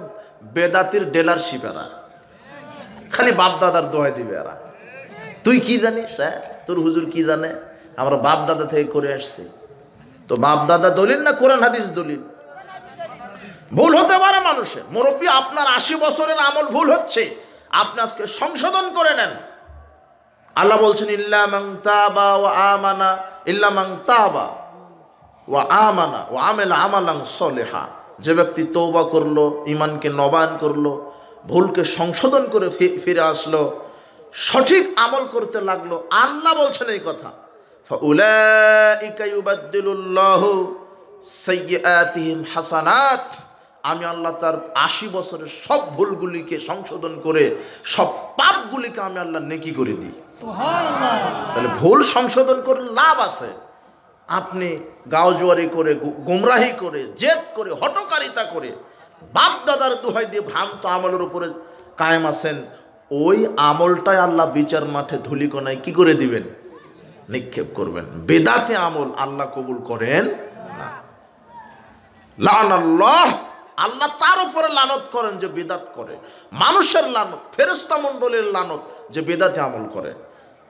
বেদাতির ডিলারশিপ। এরা খালি বাপ দাদার দোহাই দিবে। এরা তুই কি জানিস? হ্যাঁ, তোর হুজুর কি জানে? আমরা বাপ দাদা থেকে করে আসছি। তো বাপ দাদা দলিল না কোরআন হাদিস দলিল? ভুল হতে পারে মানুষের। মুরব্বী, আপনার 80 বছরের আমল ভুল হচ্ছে, আপনি আজকে সংশোধন করে নেন। আল্লাহ বলছেন ইল্লা মান তাবা ওয়া আমানা, ইল্লা মান তাবা ওয়া আমানা ওয়া আমিলা আমালান সলিহা। যে ব্যক্তি তওবা করলো, ঈমানকে নবায়ন করলো, ভুলকে সংশোধন করে ফিরে আসলো, সঠিক আমল করতে লাগলো, আল্লাহ বলছেন এই কথা, ফাউলাইকা ইউবাদদিলুল্লাহু সাইয়্যাতিহিম হাসানাত। আমি আল্লাহ তার 80 বছরের সব ভুলগুলিকে সংশোধন করে সব পাপগুলিকে আমি আল্লাহ নেকি করে দিই। তাহলে ভুল সংশোধন করে লাভ আছে। আপনি গাওজুয়ারি করে, গুমরাহি করে, জেদ করে, হটকারিতা করে, বাপ দাদার দোহাই দিয়ে ভ্রান্ত আমলের উপরে কায়েম আছেন, ওই আমলটাই আল্লাহ বিচার মাঠে ধুলিকণায় কি করে দিবেন? নিক্ষেপ করবেন। বেদাতে আমল আল্লাহ কবুল করেন না। লানাল্লাহ, আল্লাহ তার উপরে লানত করেন যে বেদাত করে। মানুষের লানত, ফেরেশতা মণ্ডলীর লানত যে বেদাতে আমল করে।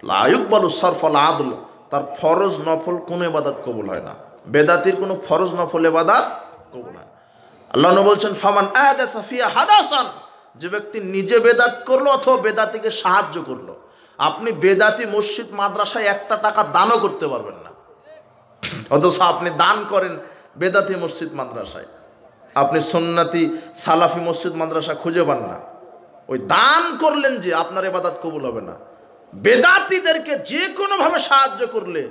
লা ইউকবালু সারফাল আদল, তার ফরজ নফল কোনো ইবাদত কবুল হয় না। বেদাতির কোনো ফরজ নফল ইবাদত কবুল হয় না। আল্লাহ নবী বলছেন ফামান আহদাসা ফিহা হাদাসান, যে ব্যক্তি নিজে বেদাত করলো অথবা বেদাতিকে সাহায্য করলো। আপনি বেদাতি মসজিদ মাদ্রাসায় একটা টাকা দানও করতে পারবেন না, অথচ আপনি দান করেন বেদাতি মসজিদ মাদ্রাসায়। আপনি সুন্নতি সালাফি মসজিদ মাদ্রাসা খুঁজে পান না, ওই দান করলেন যে আপনার ইবাদত কবুল হবে না। বেদাতিদেরকে যে কোনোভাবে সাহায্য করলে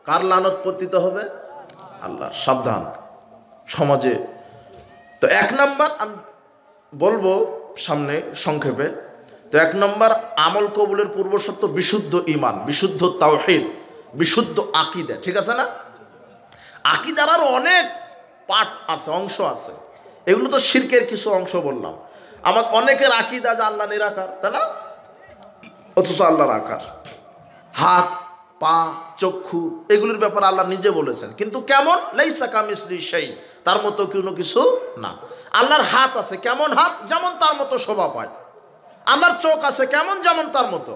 কার লানত পতিত হবে? আল্লাহর। সাবধান সমাজে। তো এক নাম্বার আমি বলবো সামনে সংক্ষেপে। তো এক নম্বর আমল কবুলের পূর্বশর্ত বিশুদ্ধ ঈমান, বিশুদ্ধ তাওহীদ, বিশুদ্ধ আকীদা, ঠিক আছে না? আকীদার আরও অনেক পার্ট আছে, অংশ আছে। এগুলো তো শিরকের কিছু অংশ বললাম। আমার অনেকের আকীদা যে আল্লাহ নিরাকার, তাই না? অথচ আল্লাহর আকার, হাত, পা, চক্ষু, এগুলোর ব্যাপারে আল্লাহ নিজে বলেছেন। কিন্তু কেমন? লাইসা কামিসলিহি শাই, তার মতো কোনো কিছু না। আল্লাহর হাত আছে, কেমন হাত? যেমন তার মতো শোভা পায়। আল্লাহর চোখ আছে, কেমন? যেমন তার মতো।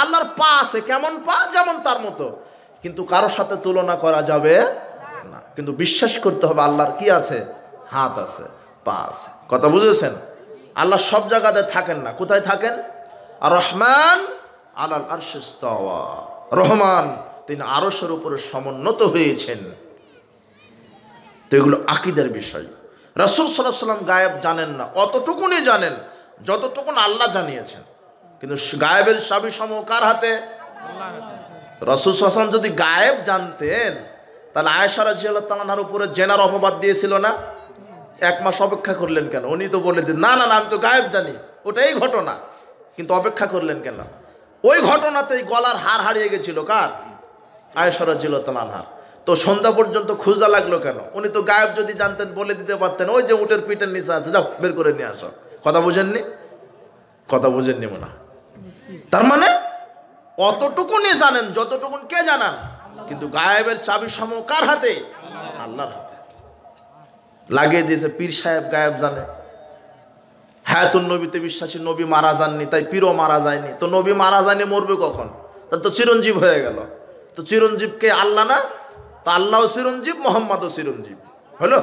আল্লাহর পা আছে, কেমন? পা যেমন তার মতো। কিন্তু কারোর সাথে তুলনা করা যাবে না। কিন্তু বিশ্বাস করতে হবে আল্লাহর কি আছে? হাত আছে, পা আছে। কথা বুঝেছেন? আল্লাহ সব জায়গাতে থাকেন না। কোথায় থাকেন? আর রহমান আলাল আরশি ইস্তাওয়া, রহমান তিনি আরশের উপরে সমুন্নত হয়েছেন। তো এগুলো আকীদার বিষয়। রাসূল সাল্লাল্লাহু আলাইহি ওয়াসাল্লাম গায়েব জানেন না, অতটুকুনি জানেন যতটুকুন আল্লাহ জানিয়েছেন। কিন্তু গায়েবের চাবি সমূহ কার হাতে? আল্লাহর হাতে। রাসূল সাল্লাল্লাহু আলাইহি ওয়াসাল্লাম যদি গায়েব জানতেন তাহলে আয়েশা রাদিয়াল্লাহু তাআলার উপরে জেনার অপবাদ দিয়েছিল না? 1 মাস অপেক্ষা করলেন কেন? উনি তো বলে দিন না না না, আমি তো গায়েব জানি, ওটাই ঘটনা। কিন্তু অপেক্ষা করলেন কেন? ওই ঘটনাতেই গলার হার হারিয়ে গেছিল কার? আয়েশা রাদিয়াল্লাহু তাআলার। তো সন্ধ্যা পর্যন্ত খোঁজা লাগলো কেন? উনি তো গায়েব যদি জানতেন বলে দিতে পারতেন, ওই যে উটের পিঠের নিচে আছে, যাও বের করে নিয়ে আসো। কথা বুঝেননি? কথা বুঝেননি মনে হয়। তার মানে অতটুকুনি জানেন যতটুকুন কে জানান, কিন্তু গায়েবের চাবি সমূহ কার হাতে? আল্লাহর হাতে। লাগিয়ে দিয়েছে পীর সাহেব গায়েব জানে। হায়াতুন নবীতে বিশ্বাসী, নবী মারা যাননি তাই পীরও মারা যায়নি। তো নবী মারা যায়নি, মরবে কখন? তার তো চিরঞ্জীব হয়ে গেল। তো চিরঞ্জীবকে আল্লাহ না? তো আল্লাহও চিরঞ্জীব, মোহাম্মদও চিরঞ্জীব হলো।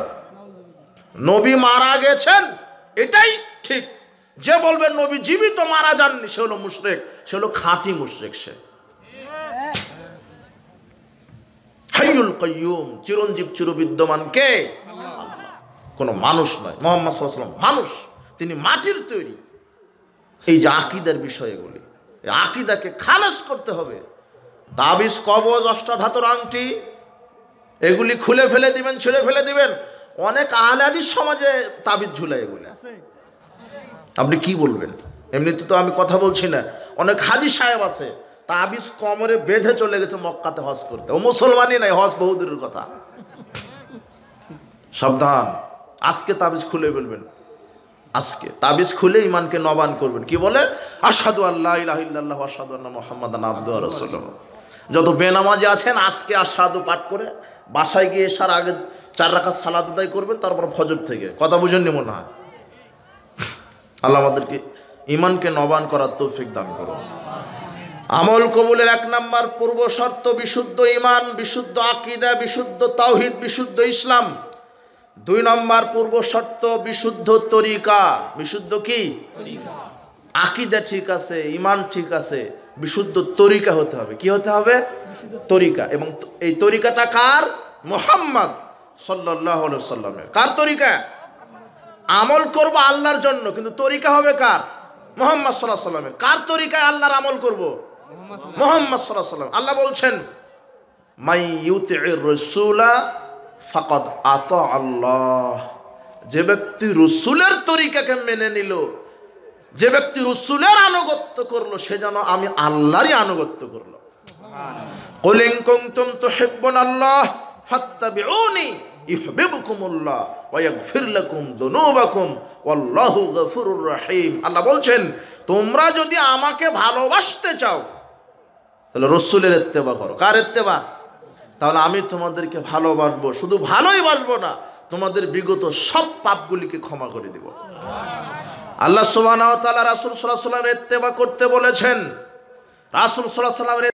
নবী মারা গেছেন এটাই ঠিক। যে বলবেন নবী জীবিত মারা যাননি সে হলো মুশরিক, সে হলো খাঁটি মুশরিক। সে হাইয়ুল কাইয়ুম, চিরঞ্জীব চিরবিদ্যমান কে? কোনো মানুষ নয়। মুহাম্মদ সাল্লাল্লাহু আলাইহি ওয়াসাল্লাম মানুষ, তিনি মাটির তৈরি। এই যে আকীদার বিষয়, এগুলি এই আকীদাকে খালাস করতে হবে। তাবিজ, কবজ, অষ্টাধাতুর আংটি এগুলি খুলে ফেলে দিবেন, ছেড়ে ফেলে দিবেন। অনেক আহলে হাদিস সমাজে তাবিজ ঝুলায়, এগুলি আপনি কি বলবেন? এমনিতে তো আমি কথা বলছি না, অনেক হাজি সাহেব আছে তাবিজ কোমরে বেঁধে চলে গেছে মক্কাতে হজ করতে। ও মুসলমানই নাই, হজ বহুদূরের কথা। সাবধান, আজকে তাবিজ খুলে ফেলবেন। আজকে তাবিজ খুলে ইমানকে নবান করবেন। কি বলে? আশহাদু আল্লা ইলাহা ইল্লাল্লাহু ওয়া আশহাদু আন্না মুহাম্মাদান আবদুহু ওয়া রাসূলুহু। যত বেনামাজি আছেন আজকে আশহাদু পাঠ করে বাসায় গিয়ে এসার আগে 4 রাকাত সালাত আদায় করবেন, তারপর ফজর থেকে। কথা বুঝেননি মনে হয়? আল্লাহ আমাদেরকে ইমানকে নবান করার তৌফিক দান করুন। আমল কবুলের 1 নাম্বার পূর্ব শর্ত বিশুদ্ধ ঈমান, বিশুদ্ধ আকীদা, বিশুদ্ধ তাওহীদ, বিশুদ্ধ ইসলাম। 2 নাম্বার পূর্ব শর্ত বিশুদ্ধ তরিকা। বিশুদ্ধ কি? তরিকা। আকীদা ঠিক আছে, ঈমান ঠিক আছে, বিশুদ্ধ তরিকা হতে হবে। কি হতে হবে? তরিকা। এবং এই তরিকাটা কার? মুহাম্মদ সাল্লাল্লাহু আলাইহি ওয়াসাল্লামের। কার তরিকা? আমল করব আল্লাহর জন্য, কিন্তু তরিকা হবে কার? মুহাম্মদ সাল্লাল্লাহু আলাইহি ওয়াসাল্লামের। কার তরিকায় আল্লাহর আমল করব? মুহাম্মদ সাল্লাল্লাহু আলাইহি ওয়াসাল্লাম। আল্লাহ বলছেন মাই ইউতিউর রাসূলা ফাকাদ আতা আল্লাহ। যে ব্যক্তি রাসূলের তরিকাকে মেনে নিল, যে ব্যক্তি রাসূলের আনুগত্য করলো, সে যেন আমি আল্লাহরই আনুগত্য করলো। কুল ইন কুনতুম তুহিব্বুনাল্লাহ ফাত্তাবিউনি ইউহিব্বুকুমুল্লাহ ওয়া ইয়াগফির লাকুম যুনুবাকুম ওয়াল্লাহু গফুরুর রহিম। আল্লাহ বলছেন তোমরা যদি আমাকে ভালোবাসতে চাও তাহলে রাসূলের ইত্তেবা করো। কার ইত্তেবা? তাহলে আমি তোমাদেরকে ভালোবাসবো। শুধু ভালোই বাসবো না, তোমাদের বিগত সব পাপগুলিকে ক্ষমা করে দিব। আল্লাহ সুবহানাহু ওয়া তাআলা রাসূল সাল্লাল্লাহু আলাইহি ওয়াসাল্লামের ইত্তেবা করতে বলেছেন। রাসূল সাল্লাল্লাহু আলাইহি ওয়াসাল্লামের